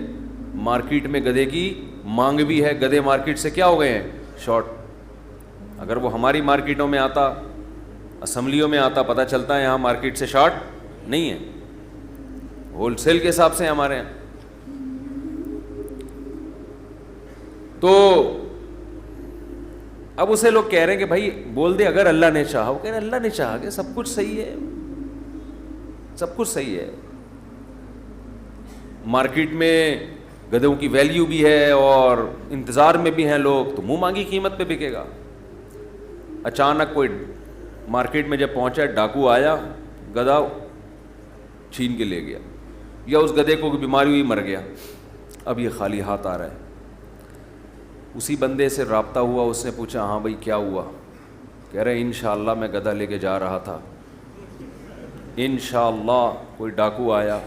مارکیٹ میں گدھے کی مانگ بھی ہے. گدھے مارکیٹ سے کیا ہو گئے ہیں؟ شارٹ. اگر وہ ہماری مارکیٹوں میں آتا, اسمبلیوں میں آتا, پتہ چلتا ہے یہاں مارکیٹ سے شارٹ نہیں ہے, ہول سیل کے حساب سے ہمارے یہاں. تو اب اسے لوگ کہہ رہے ہیں کہ بھائی بول دے اگر اللہ نے چاہا. وہ کہہ رہے ہیں اللہ نے چاہا کہ سب کچھ صحیح ہے, سب کچھ صحیح ہے. مارکیٹ میں گدھوں کی ویلیو بھی ہے اور انتظار میں بھی ہیں لوگ, تو منہ مانگی قیمت پہ بکے گا. اچانک کوئی مارکیٹ میں جب پہنچا, ڈاکو آیا, گدھا چھین کے لے گیا, یا اس گدھے کو بیماری ہوئی مر گیا. اب یہ خالی ہاتھ آ رہا ہے. اسی بندے سے رابطہ ہوا, اس نے پوچھا ہاں بھائی کیا ہوا؟ کہہ رہے انشاءاللہ میں گدھا لے کے جا رہا تھا, انشاءاللہ کوئی ڈاکو آیا,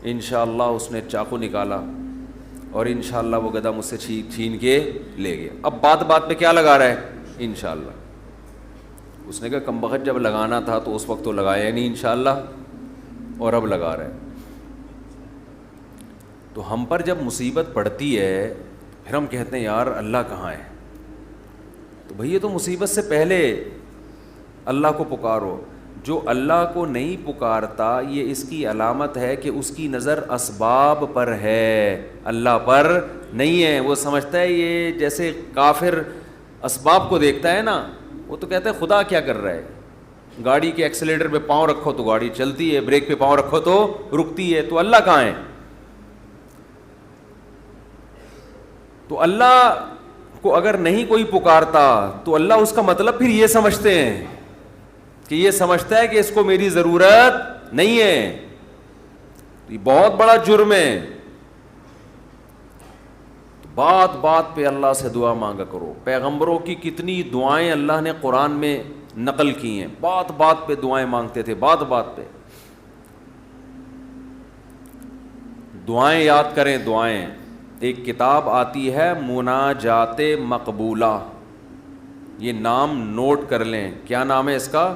انشاءاللہ اس نے چاقو نکالا, اور انشاءاللہ وہ گدھا مجھ سے چھین کے لے گیا. اب بات پہ کیا لگا رہا ہے؟ انشاءاللہ. اس نے کہا کمبخت جب لگانا تھا تو اس وقت تو لگایا نہیں انشاءاللہ, اور اب لگا رہا ہے. تو ہم پر جب مصیبت پڑتی ہے پھر ہم کہتے ہیں یار اللہ کہاں ہے؟ تو بھئی یہ تو مصیبت سے پہلے اللہ کو پکارو. جو اللہ کو نہیں پکارتا یہ اس کی علامت ہے کہ اس کی نظر اسباب پر ہے, اللہ پر نہیں ہے. وہ سمجھتا ہے یہ جیسے کافر اسباب کو دیکھتا ہے نا, وہ تو کہتا ہے خدا کیا کر رہا ہے؟ گاڑی کے ایکسیلیٹر پہ پاؤں رکھو تو گاڑی چلتی ہے, بریک پہ پاؤں رکھو تو رکتی ہے, تو اللہ کہاں ہے؟ تو اللہ کو اگر نہیں کوئی پکارتا تو اللہ اس کا مطلب پھر یہ سمجھتے ہیں کہ یہ سمجھتا ہے کہ اس کو میری ضرورت نہیں ہے. یہ بہت بڑا جرم ہے. بات پہ اللہ سے دعا مانگا کرو. پیغمبروں کی کتنی دعائیں اللہ نے قرآن میں نقل کی ہیں, بات پہ دعائیں مانگتے تھے, بات پہ دعائیں یاد کریں. دعائیں, ایک کتاب آتی ہے مناجات مقبولہ, یہ نام نوٹ کر لیں. کیا نام ہے اس کا؟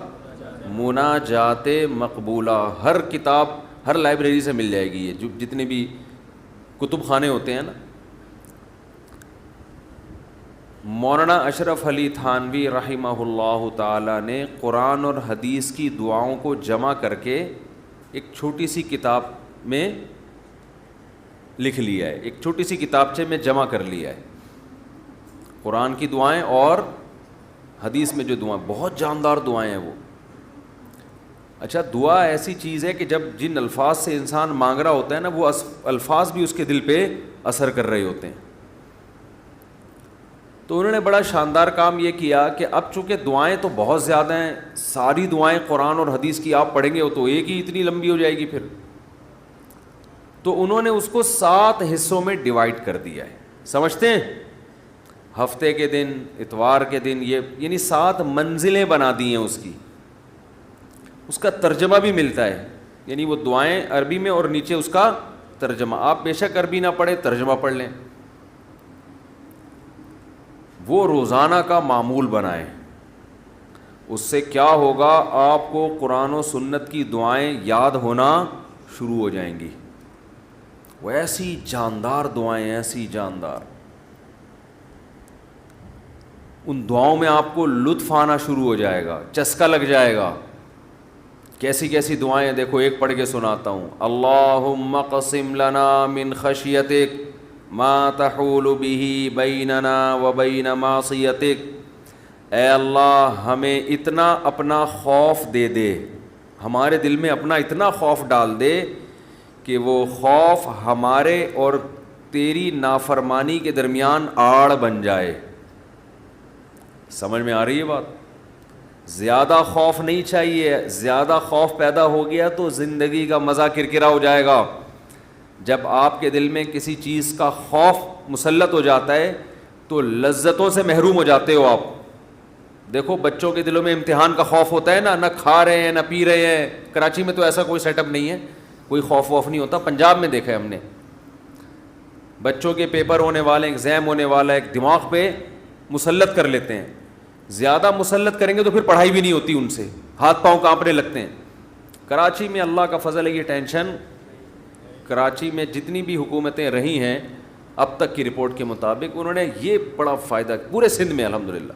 مناجات مقبولہ. ہر کتاب, ہر لائبریری سے مل جائے گی یہ, جو جتنے بھی کتب خانے ہوتے ہیں نا. مولانا اشرف علی تھانوی رحمہ اللہ تعالی نے قرآن اور حدیث کی دعاؤں کو جمع کر کے ایک چھوٹی سی کتاب میں لکھ لیا ہے, ایک چھوٹی سی کتابچے میں جمع کر لیا ہے. قرآن کی دعائیں اور حدیث میں جو دعائیں, بہت جاندار دعائیں ہیں وہ. اچھا, دعا ایسی چیز ہے کہ جب جن الفاظ سے انسان مانگ رہا ہوتا ہے نا, وہ الفاظ بھی اس کے دل پہ اثر کر رہے ہوتے ہیں. تو انہوں نے بڑا شاندار کام یہ کیا کہ اب چونکہ دعائیں تو بہت زیادہ ہیں، ساری دعائیں قرآن اور حدیث کی آپ پڑھیں گے تو ایک ہی اتنی لمبی ہو جائے گی پھر، تو انہوں نے اس کو 7 حصوں میں ڈیوائڈ کر دیا ہے. سمجھتے ہیں؟ ہفتے کے دن، اتوار کے دن، یہ یعنی 7 منزلیں بنا دی ہیں اس کی. اس کا ترجمہ بھی ملتا ہے، یعنی وہ دعائیں عربی میں اور نیچے اس کا ترجمہ. آپ بے شک عربی نہ پڑھیں، ترجمہ پڑھ لیں. وہ روزانہ کا معمول بنائیں. اس سے کیا ہوگا؟ آپ کو قرآن و سنت کی دعائیں یاد ہونا شروع ہو جائیں گی. وہ ایسی جاندار دعائیں، ایسی جاندار، ان دعاؤں میں آپ کو لطف آنا شروع ہو جائے گا، چسکا لگ جائے گا. کیسی کیسی دعائیں دیکھو، ایک پڑھ کے سناتا ہوں. اللہم اقسم لنا من خشیتک ما تحول به بیننا وبین معصیتک. اے اللہ ہمیں اتنا اپنا خوف دے دے، ہمارے دل میں اپنا اتنا خوف ڈال دے کہ وہ خوف ہمارے اور تیری نافرمانی کے درمیان آڑ بن جائے. سمجھ میں آ رہی ہے بات؟ زیادہ خوف نہیں چاہیے. زیادہ خوف پیدا ہو گیا تو زندگی کا مزہ کرکرا ہو جائے گا. جب آپ کے دل میں کسی چیز کا خوف مسلط ہو جاتا ہے تو لذتوں سے محروم ہو جاتے ہو آپ. دیکھو بچوں کے دلوں میں امتحان کا خوف ہوتا ہے نا، نہ کھا رہے ہیں نہ پی رہے ہیں. کراچی میں تو ایسا کوئی سیٹ اپ نہیں ہے، کوئی خوف ووف نہیں ہوتا. پنجاب میں دیکھا ہے ہم نے، بچوں کے پیپر ہونے والے، ایگزام ہونے والا، ایک دماغ پہ مسلط کر لیتے ہیں. زیادہ مسلط کریں گے تو پھر پڑھائی بھی نہیں ہوتی، ان سے ہاتھ پاؤں کانپنے لگتے ہیں. کراچی میں اللہ کا فضل ہے، یہ ٹینشن. کراچی میں جتنی بھی حکومتیں رہی ہیں اب تک کی رپورٹ کے مطابق، انہوں نے یہ بڑا فائدہ پورے سندھ میں الحمدللہ.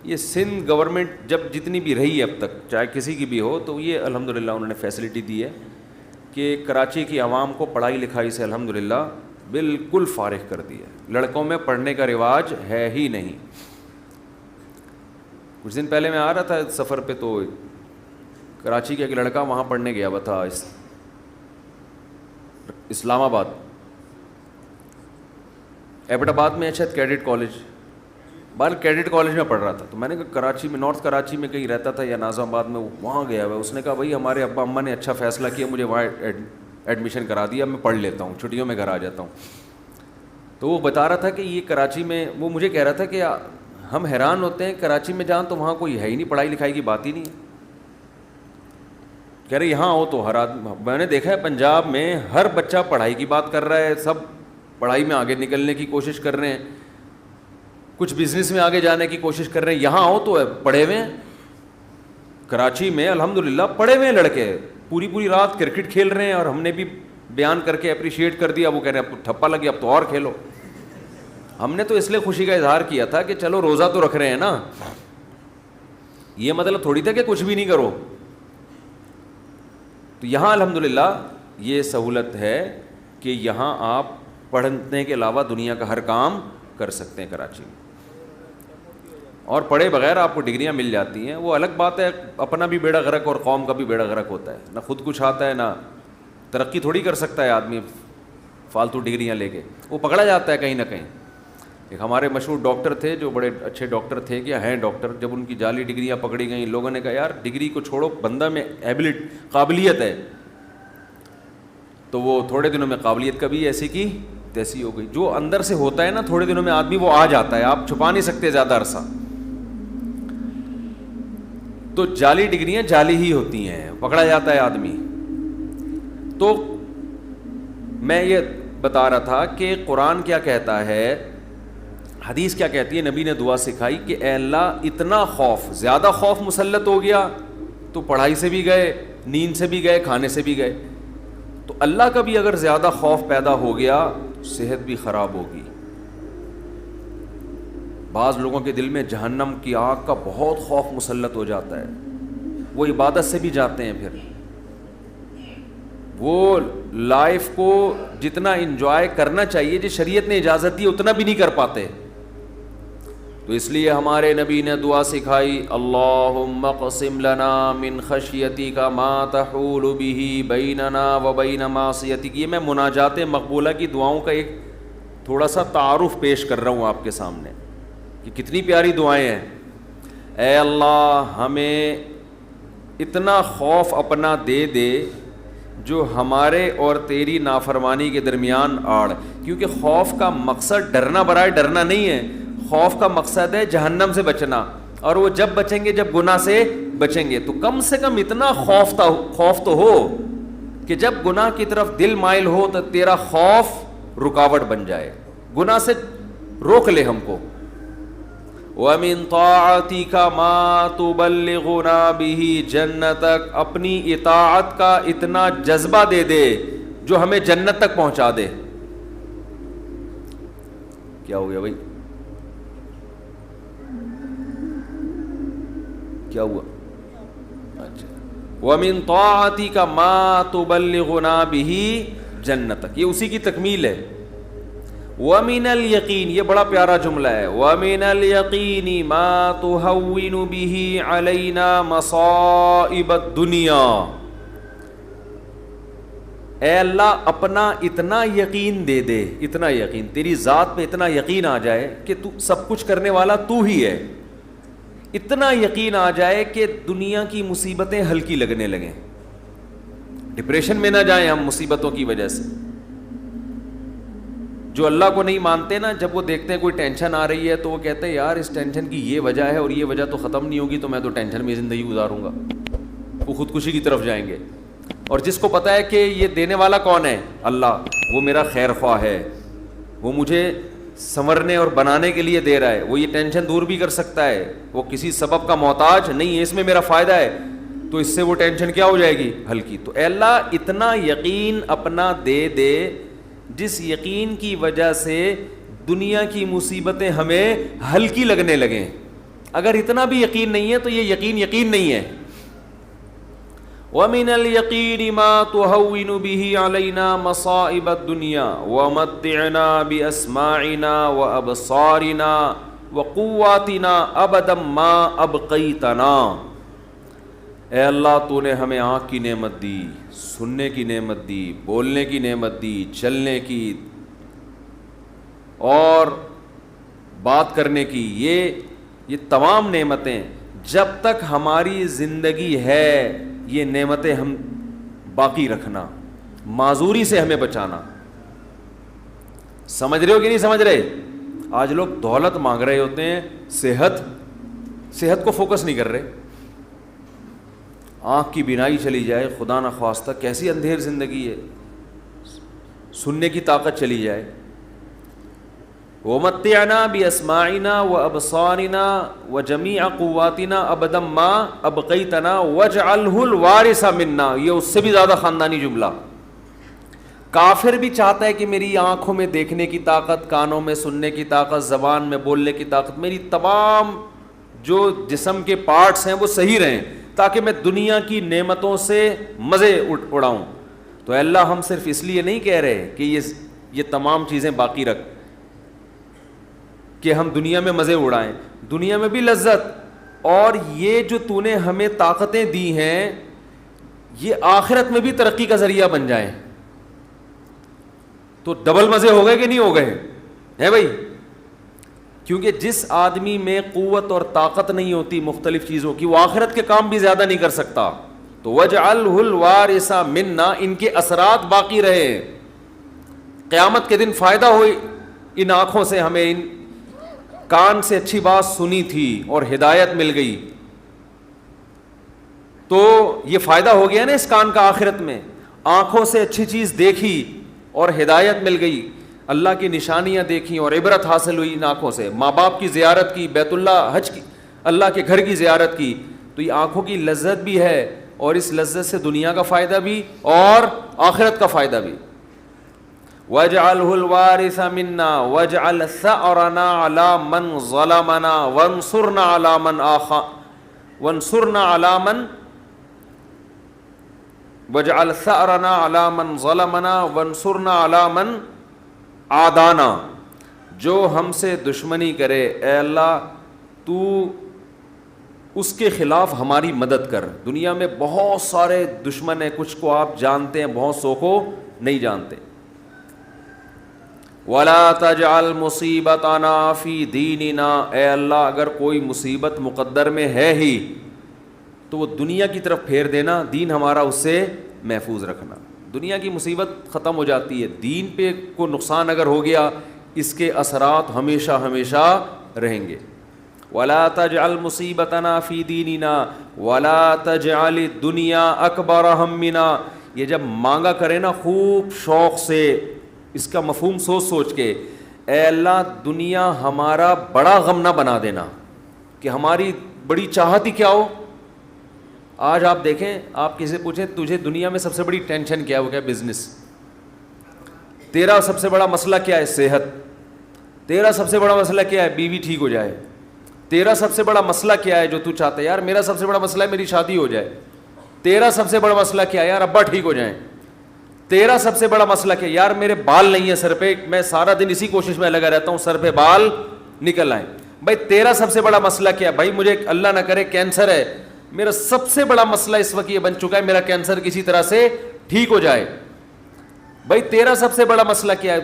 یہ سندھ گورنمنٹ جب جتنی بھی رہی ہے اب تک، چاہے کسی کی بھی ہو، تو یہ الحمدللہ انہوں نے فیسلٹی دی ہے کہ کراچی کی عوام کو پڑھائی لکھائی سے الحمدللہ بالکل فارغ کر دیا ہے. لڑکوں میں پڑھنے کا رواج ہے ہی نہیں. کچھ دن پہلے میں آ رہا تھا سفر پہ، تو کراچی کا ایک لڑکا وہاں پڑھنے گیا ہوا تھا، اسلام آباد، ایبٹ آباد میں شاید کیڈٹ کالج، کیڈٹ کالج میں پڑھ رہا تھا. تو میں نے کہا کراچی میں، نارتھ کراچی میں کہیں رہتا تھا یا ناظم آباد میں، وہاں گیا ہوا. اس نے کہا بھائی ہمارے ابا اماں نے اچھا فیصلہ کیا، مجھے وہاں ایڈمیشن کرا دیا، میں پڑھ لیتا ہوں، چھٹیوں میں گھر آ جاتا ہوں. تو وہ بتا رہا تھا کہ یہ کراچی میں، وہ مجھے کہہ رہا تھا کہ ہم حیران ہوتے ہیں کراچی میں جان تو وہاں کوئی ہے ہی نہیں، پڑھائی لکھائی کی بات ہی نہیں. کہہ رہے یہاں ہو تو ہر آدمی، میں نے دیکھا ہے پنجاب میں ہر بچہ پڑھائی کی بات کر رہا ہے، سب پڑھائی میں آگے نکلنے کی کوشش کر رہے ہیں، کچھ بزنس میں آگے جانے کی کوشش کر رہے ہیں. یہاں ہو تو پڑھے ہوئے ہیں. کراچی میں الحمدللہ پڑھے ہوئے ہیں لڑکے، پوری پوری رات کرکٹ کھیل رہے ہیں، اور ہم نے بھی بیان کر کے اپریشیٹ کر دیا. وہ کہہ رہے ہیں اب ٹھپا لگی، اب تو اور کھیلو. ہم نے تو اس لیے خوشی کا اظہار کیا تھا کہ چلو روزہ تو رکھ رہے ہیں نا، یہ مطلب تھوڑی تھا کہ کچھ بھی نہیں کرو. تو یہاں الحمدللہ یہ سہولت ہے کہ یہاں آپ پڑھنے کے علاوہ دنیا کا ہر کام کر سکتے ہیں کراچی میں، اور پڑھے بغیر آپ کو ڈگریاں مل جاتی ہیں. وہ الگ بات ہے، اپنا بھی بیڑا غرق اور قوم کا بھی بیڑا غرق ہوتا ہے. نہ خود کچھ آتا ہے، نہ ترقی تھوڑی کر سکتا ہے آدمی فالتو ڈگریاں لے کے، وہ پکڑا جاتا ہے کہیں نہ کہیں. ایک ہمارے مشہور ڈاکٹر تھے جو بڑے اچھے ڈاکٹر تھے، کیا ہیں ڈاکٹر، جب ان کی جعلی ڈگریاں پکڑی گئیں، لوگوں نے کہا یار ڈگری کو چھوڑو، بندہ میں قابلیت ہے. تو وہ تھوڑے دنوں میں قابلیت کبھی ایسی کی تیسی ہو گئی. جو اندر سے ہوتا ہے نا تھوڑے دنوں میں آدمی وہ آ جاتا ہے، آپ چھپا نہیں سکتے زیادہ عرصہ. تو جعلی ڈگریاں جعلی ہی ہوتی ہیں، پکڑا جاتا ہے آدمی. تو میں یہ بتا رہا تھا کہ قرآن کیا کہتا ہے، حدیث کیا کہتی ہے. نبی نے دعا سکھائی کہ اے اللہ اتنا خوف، زیادہ خوف مسلط ہو گیا تو پڑھائی سے بھی گئے، نیند سے بھی گئے، کھانے سے بھی گئے. تو اللہ کا بھی اگر زیادہ خوف پیدا ہو گیا صحت بھی خراب ہوگی. بعض لوگوں کے دل میں جہنم کی آگ کا بہت خوف مسلط ہو جاتا ہے، وہ عبادت سے بھی جاتے ہیں، پھر وہ لائف کو جتنا انجوائے کرنا چاہیے جو شریعت نے اجازت دی اتنا بھی نہیں کر پاتے. تو اس لیے ہمارے نبی نے دعا سکھائی، اللہم اقسم لنا من خشیتک ما تحول به بیننا وبین معصیتک. یہ میں مناجات مقبولہ کی دعاؤں کا ایک تھوڑا سا تعارف پیش کر رہا ہوں آپ کے سامنے. کہ کتنی پیاری دعائیں ہیں. اے اللہ ہمیں اتنا خوف اپنا دے دے جو ہمارے اور تیری نافرمانی کے درمیان آڑ. کیونکہ خوف کا مقصد ڈرنا برائے ڈرنا نہیں ہے, خوف کا مقصد ہے جہنم سے بچنا, اور وہ جب بچیں گے جب گناہ سے بچیں گے. تو کم سے کم اتنا خوف تو ہو کہ جب گناہ کی طرف دل مائل ہو تو تیرا خوف رکاوٹ بن جائے, گناہ سے روک لے ہم کو. وَمِن طَاعَتِكَ مَا تُبَلِّغُنَا بِهِ جَنَّتَكَ, اپنی اطاعت کا اتنا جذبہ دے دے جو ہمیں جنت تک پہنچا دے. کیا ہو گیا بھائی, کیا ہوا؟ اچھا, وَمِن طَاعَتِكَ مَا تُبَلِّغُنَا بِهِ جَنَّتَكَ, یہ اسی کی تکمیل ہے. وَمِنَ الْيَقِينِ, یہ بڑا پیارا جملہ ہے. وَمِنَ الْيَقِينِ مَا تُهَوِّنُ بِهِ عَلَيْنَا مَصَائِبَ الدُّنْيَا. اے اللہ اپنا اتنا یقین دے دے, اتنا یقین, تیری ذات پہ اتنا یقین آ جائے کہ تو سب کچھ کرنے والا تو ہی ہے. اتنا یقین آ جائے کہ دنیا کی مصیبتیں ہلکی لگنے لگیں, ڈپریشن میں نہ جائیں ہم مصیبتوں کی وجہ سے. جو اللہ کو نہیں مانتے نا, جب وہ دیکھتے ہیں کوئی ٹینشن آ رہی ہے تو وہ کہتے ہیں یار اس ٹینشن کی یہ وجہ ہے اور یہ وجہ تو ختم نہیں ہوگی, تو میں تو ٹینشن میں زندگی گزاروں گا. وہ خودکشی کی طرف جائیں گے. اور جس کو پتہ ہے کہ یہ دینے والا کون ہے, اللہ, وہ میرا خیر خواہ ہے, وہ مجھے سنورنے اور بنانے کے لیے دے رہا ہے, وہ یہ ٹینشن دور بھی کر سکتا ہے, وہ کسی سبب کا محتاج نہیں ہے, اس میں میرا فائدہ ہے, تو اس سے وہ ٹینشن کیا ہو جائے گی, ہلکی. تو اے اللہ اتنا یقین اپنا دے دے جس یقین کی وجہ سے دنیا کی مصیبتیں ہمیں ہلکی لگنے لگیں. اگر اتنا بھی یقین نہیں ہے تو یہ یقین نہیں ہے. وَمِنَ الْيَقِينِ مَا تُهَوِّنُ بِهِ عَلَيْنَا مَصَائِبَ الدُّنْيَا وَمَتِّعْنَا بِأَسْمَاعِنَا وَأَبْصَارِنَا وَقُوَّاتِنَا أَبَدًا مَا أَبْقَيْتَنَا. اے اللہ تو نے ہمیں آنکھ کی نعمت دی, سننے کی نعمت دی, بولنے کی نعمت دی, چلنے کی اور بات کرنے کی, یہ تمام نعمتیں جب تک ہماری زندگی ہے یہ نعمتیں ہم باقی رکھنا, معذوری سے ہمیں بچانا. سمجھ رہے ہو کہ نہیں سمجھ رہے؟ آج لوگ دولت مانگ رہے ہوتے ہیں, صحت کو فوکس نہیں کر رہے. آنکھ کی بینائی چلی جائے خدا نخواستہ, کیسی اندھیر زندگی ہے, سننے کی طاقت چلی جائے. وَمَتِّعْنَا بِأَسْمَاعِنَا وَأَبْصَارِنَا وَجَمِيعَ قُوَّاتِنَا أَبَدًا مَا أَبْقَيْتَنَا وَاجْعَلْهُ الْوَارِثَ مِنَّا. یہ اس سے بھی زیادہ خاندانی جملہ. کافر بھی چاہتا ہے کہ میری آنکھوں میں دیکھنے کی طاقت, کانوں میں سننے کی طاقت, زبان میں بولنے کی طاقت, میری تمام جو جسم کے پارٹس ہیں وہ صحیح رہیں تاکہ میں دنیا کی نعمتوں سے مزے اڑاؤں. تو اے اللہ ہم صرف اس لیے نہیں کہہ رہے کہ یہ تمام چیزیں باقی رکھ کہ ہم دنیا میں مزے اڑائیں, دنیا میں بھی لذت, اور یہ جو تو نے ہمیں طاقتیں دی ہیں یہ آخرت میں بھی ترقی کا ذریعہ بن جائیں. تو ڈبل مزے ہو گئے کہ نہیں ہو گئے ہے بھائی؟ کیونکہ جس آدمی میں قوت اور طاقت نہیں ہوتی مختلف چیزوں کی, وہ آخرت کے کام بھی زیادہ نہیں کر سکتا. تو وَاجْعَلْهُ الْوَارِثَ مِنَّا, ان کے اثرات باقی رہے, قیامت کے دن فائدہ ہو. ان آنکھوں سے ہمیں, ان کان سے اچھی بات سنی تھی اور ہدایت مل گئی, تو یہ فائدہ ہو گیا نا اس کان کا آخرت میں. آنکھوں سے اچھی چیز دیکھی اور ہدایت مل گئی, اللہ کی نشانیاں دیکھیں اور عبرت حاصل ہوئی ان آنکھوں سے, ماں باپ کی زیارت کی, بیت اللہ حج کی, اللہ کے گھر کی زیارت کی. تو یہ آنکھوں کی لذت بھی ہے, اور اس لذت سے دنیا کا فائدہ بھی اور آخرت کا فائدہ بھی. وَاجْعَلْهُ الْوَارِثَ مِنَّا وَاجْعَلْ ثَأْرَنَا عَلَى مَنْ ظَلَمَنَا وَانْصُرْنَا عَلَى مَنْ وَاجْعَلْ ثَأْرَنَا عَلَى مَنْ ظَلَمَنَا وَانْصُرْنَا عَلَى مَنْ عَادَانَا. جو ہم سے دشمنی کرے اے اللہ تو اس کے خلاف ہماری مدد کر. دنیا میں بہت سارے دشمن ہیں, کچھ کو آپ جانتے ہیں, بہت سو کو نہیں جانتے. وَلَا تَجْعَلْ مُصِيبَتَنَا فِي دِينِنَا، اے اللہ اگر کوئی مصیبت مقدر میں ہے ہی تو وہ دنیا کی طرف پھیر دینا، دین ہمارا اس سے محفوظ رکھنا۔ دنیا کی مصیبت ختم ہو جاتی ہے، دین پہ کو نقصان اگر ہو گیا اس کے اثرات ہمیشہ ہمیشہ رہیں گے۔ وَلَا تَجْعَلْ مُصِيبَتَنَا فِي دِينِنَا وَلَا تَجْعَلِ الدُّنْيَا أَكْبَرَ هَمِّنَا۔ یہ جب مانگا کرے نا خوب شوق سے، اس کا مفہوم سوچ سوچ کے، اے اللہ دنیا ہمارا بڑا غم نہ بنا دینا کہ ہماری بڑی چاہت ہی کیا ہو۔ آج آپ دیکھیں، آپ کسی سے پوچھیں تجھے دنیا میں سب سے بڑی ٹینشن کیا ہے، وہ کیا بزنس۔ تیرا سب سے بڑا مسئلہ کیا ہے؟ صحت۔ تیرا سب سے بڑا مسئلہ کیا ہے؟ بیوی ٹھیک ہو جائے۔ تیرا سب سے بڑا مسئلہ کیا ہے جو تو چاہتا ہے؟ یار میرا سب سے بڑا مسئلہ ہے میری شادی ہو جائے۔ تیرا سب سے بڑا مسئلہ کیا ہے؟ یار ابا ٹھیک ہو جائیں۔ تیرا سب سے بڑا مسئلہ کیا ہے؟ یار میرے بال نہیں ہیں سر پہ، میں سارا دن اسی کوشش میں لگا رہتا ہوں سر پہ بال نکل آئیں۔ بھائی تیرا سب سے بڑا مسئلہ کیا ہے؟ بھائی مجھے اللہ نہ کرے کینسر ہے، میرا سب سے بڑا مسئلہ اس وقت یہ بن چکا ہے میرا کینسر کسی طرح سے ٹھیک ہو جائے۔ بھائی تیرا سب سے بڑا مسئلہ کیا ہے؟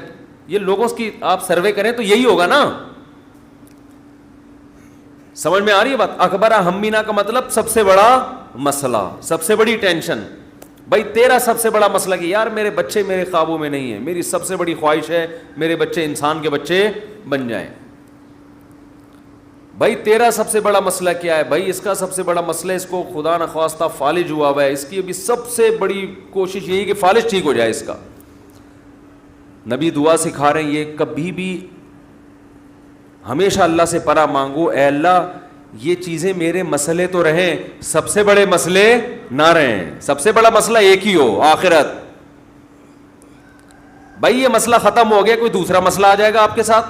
یہ لوگوں کی آپ سروے کریں تو یہی ہوگا نا۔ سمجھ میں آ رہی ہے بات؟ اکبر ہمینا کا مطلب سب سے بڑا مسئلہ، سب سے بڑی ٹینشن۔ بھائی تیرا سب سے بڑا مسئلہ کہ یار میرے بچے میرے قابو میں نہیں ہیں، میری سب سے بڑی خواہش ہے میرے بچے انسان کے بچے بن جائیں۔ بھائی تیرا سب سے بڑا مسئلہ کیا ہے؟ بھائی اس کا سب سے بڑا مسئلہ اس کو خدا نخواستہ فالج ہوا ہے، اس کی ابھی سب سے بڑی کوشش یہی کہ فالج ٹھیک ہو جائے اس کا۔ نبی دعا سکھا رہے ہیں یہ کبھی بھی ہمیشہ اللہ سے پناہ مانگو، اے اللہ یہ چیزیں میرے مسئلے تو رہیں، سب سے بڑے مسئلے نہ رہیں، سب سے بڑا مسئلہ ایک ہی ہو، آخرت۔ بھائی یہ مسئلہ ختم ہو گیا، کوئی دوسرا مسئلہ آ جائے گا آپ کے ساتھ،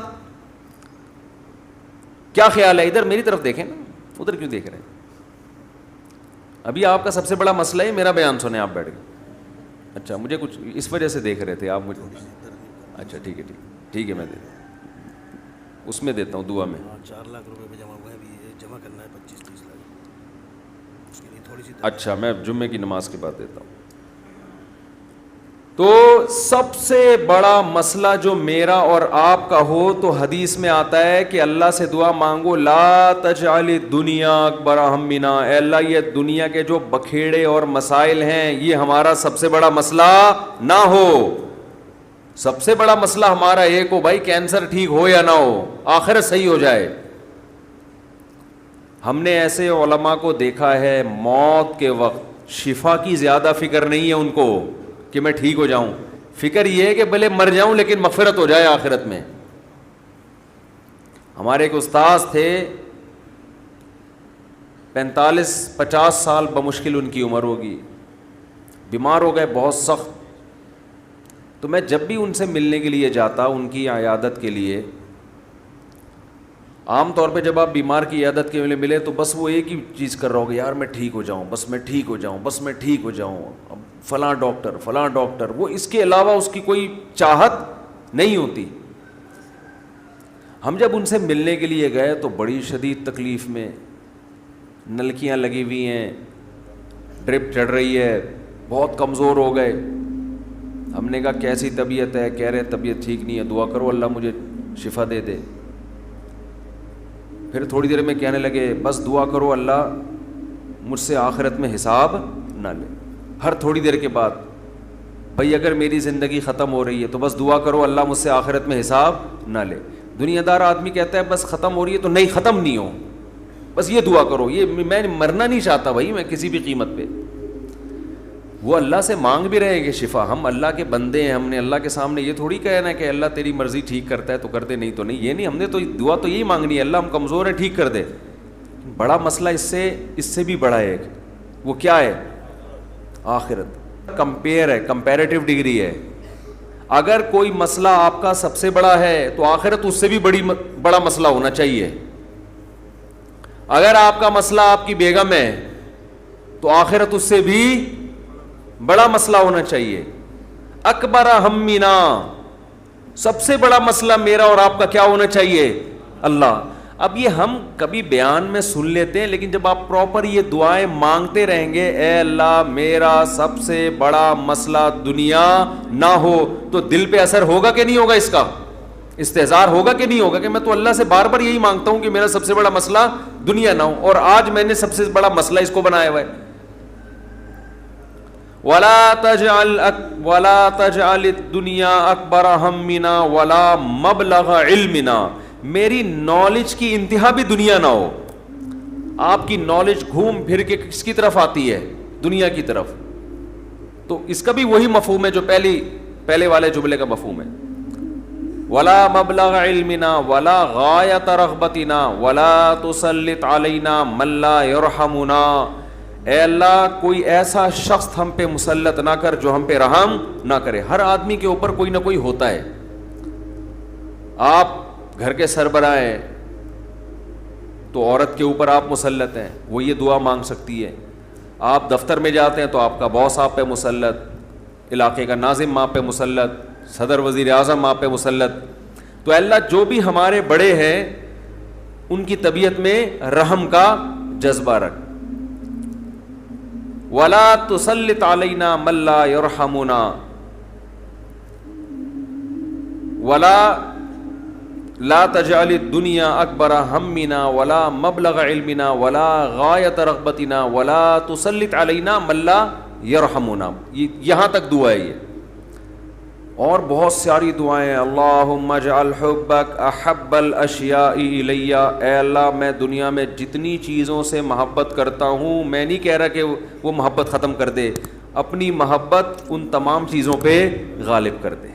کیا خیال ہے؟ ادھر میری طرف دیکھیں نا، ادھر کیوں دیکھ رہے ہیں؟ ابھی آپ کا سب سے بڑا مسئلہ ہے میرا بیان سنیں آپ بیٹھ کے۔ اچھا مجھے کچھ اس وجہ سے دیکھ رہے تھے آپ مجھے؟ اچھا ٹھیک ہے ٹھیک ہے، میں اس میں دیتا ہوں دعا میں۔ 4 لاکھ روپے پہ جمع ہوا ہے، ابھی جمع کرنا ہے 25-30 لاکھ، اس کے لیے تھوڑی سی اچھا میں جمعے کی نماز کے بعد دیتا ہوں۔ تو سب سے بڑا مسئلہ جو میرا اور آپ کا ہو تو حدیث میں آتا ہے کہ اللہ سے دعا مانگو، لا تجعل الدنیا اکبر ہمنا، اے اللہ یہ دنیا کے جو بکھیڑے اور مسائل ہیں یہ ہمارا سب سے بڑا مسئلہ نہ ہو۔ سب سے بڑا مسئلہ ہمارا ایک ہو، بھائی کینسر ٹھیک ہو یا نہ ہو، آخرت صحیح ہو جائے۔ ہم نے ایسے علماء کو دیکھا ہے موت کے وقت شفا کی زیادہ فکر نہیں ہے ان کو کہ میں ٹھیک ہو جاؤں، فکر یہ ہے کہ بھلے مر جاؤں لیکن مغفرت ہو جائے آخرت میں۔ ہمارے ایک استاذ تھے 45-50 سال بمشکل ان کی عمر ہوگی، بیمار ہو گئے بہت سخت۔ تو میں جب بھی ان سے ملنے کے لیے جاتا ان کی عیادت کے لیے، عام طور پہ جب آپ بیمار کی عیادت کے لیے ملے تو بس وہ ایک ہی چیز کر رہا ہوگا، یار میں ٹھیک ہو جاؤں، بس میں ٹھیک ہو جاؤں، بس میں ٹھیک ہو جاؤں، اب فلاں ڈاکٹر، وہ اس کے علاوہ اس کی کوئی چاہت نہیں ہوتی۔ ہم جب ان سے ملنے کے لیے گئے تو بڑی شدید تکلیف میں، نلکیاں لگی ہوئی ہیں، ڈرپ چڑھ رہی ہے، بہت کمزور ہو گئے۔ ہم نے کہا کیسی طبیعت ہے؟ کہہ رہے طبیعت ٹھیک نہیں ہے، دعا کرو اللہ مجھے شفا دے دے۔ پھر تھوڑی دیر میں کہنے لگے بس دعا کرو اللہ مجھ سے آخرت میں حساب نہ لے۔ ہر تھوڑی دیر کے بعد بھائی اگر میری زندگی ختم ہو رہی ہے تو بس دعا کرو اللہ مجھ سے آخرت میں حساب نہ لے۔ دنیا دار آدمی کہتا ہے بس ختم ہو رہی ہے تو نہیں، ختم نہیں ہو، بس یہ دعا کرو، یہ میں مرنا نہیں چاہتا بھائی میں کسی بھی قیمت پہ۔ وہ اللہ سے مانگ بھی رہے کہ شفا، ہم اللہ کے بندے ہیں، ہم نے اللہ کے سامنے یہ تھوڑی کہنا ہے کہ اللہ تیری مرضی ٹھیک کرتا ہے تو کر دے، نہیں تو نہیں، یہ نہیں، ہم نے تو دعا تو یہی مانگنی ہے اللہ ہم کمزور ہیں ٹھیک کر دے۔ بڑا مسئلہ اس سے بھی بڑا ہے، وہ کیا ہے؟ آخرت۔ کمپیئر ہے، کمپیریٹیو ڈگری ہے۔ اگر کوئی مسئلہ آپ کا سب سے بڑا ہے تو آخرت اس سے بھی بڑا مسئلہ ہونا چاہیے۔ اگر آپ کا مسئلہ آپ کی بیگم ہے تو آخرت اس سے بھی بڑا مسئلہ ہونا چاہیے۔ اکبر ہمنا، سب سے بڑا مسئلہ میرا اور آپ کا کیا ہونا چاہیے؟ اللہ۔ اب یہ ہم کبھی بیان میں سن لیتے ہیں لیکن جب آپ پراپر یہ دعائیں مانگتے رہیں گے، اے اللہ میرا سب سے بڑا مسئلہ دنیا نہ ہو، تو دل پہ اثر ہوگا کہ نہیں ہوگا اس کا؟ استحزار ہوگا کہ نہیں ہوگا کہ میں تو اللہ سے بار بار یہی مانگتا ہوں کہ میرا سب سے بڑا مسئلہ دنیا نہ ہو، اور آج میں نے سب سے بڑا مسئلہ اس کو بنایا ہوا ہے. وَلَا تَجْعَلِ الدُّنْيَا أَكْبَرَ هَمِّنَا وَلَا مَبْلَغَ عِلْمِنَا، میری نالج کی انتہا بھی دنیا نہ ہو. آپ کی نالج گھوم پھر کے کس کی طرف آتی ہے؟ دنیا کی طرف. تو اس کا بھی وہی مفہوم ہے جو پہلے والے جملے کا مفہوم ہے. وَلَا مَبْلَغَ عِلْمِنَا وَلَا غَایَةَ رَغْبَتِنَا وَلَا تُسَلِّطْ عَلَيْنَا مَن لَّا يَرْحَمُنَا، اے اللہ کوئی ایسا شخص ہم پہ مسلط نہ کر جو ہم پہ رحم نہ کرے. ہر آدمی کے اوپر کوئی نہ کوئی ہوتا ہے. آپ گھر کے سربراہ ہیں تو عورت کے اوپر آپ مسلط ہیں، وہ یہ دعا مانگ سکتی ہے. آپ دفتر میں جاتے ہیں تو آپ کا باس آپ پہ مسلط، علاقے کا ناظم آپ پہ مسلط، صدر وزیر اعظم آپ پہ مسلط. تو اللہ جو بھی ہمارے بڑے ہیں ان کی طبیعت میں رحم کا جذبہ رکھ. وَلَا تُسَلِّطْ عَلَيْنَا مَن لَّا يَرْحَمُنَا وَلَا لا تجعل الدنیا اکبر ہمنا ولا مبلغ علمنا ولا غایت رغبتنا ولا تسلط علینا من لا یرحمنا. یہاں تک دعا ہے یہ، اور بہت ساری دعائیں. اللہم اجعل حبک احب الاشیاء الی، اے اللہ میں دنیا میں جتنی چیزوں سے محبت کرتا ہوں، میں نہیں کہہ رہا کہ وہ محبت ختم کر دے، اپنی محبت ان تمام چیزوں پہ غالب کر دے.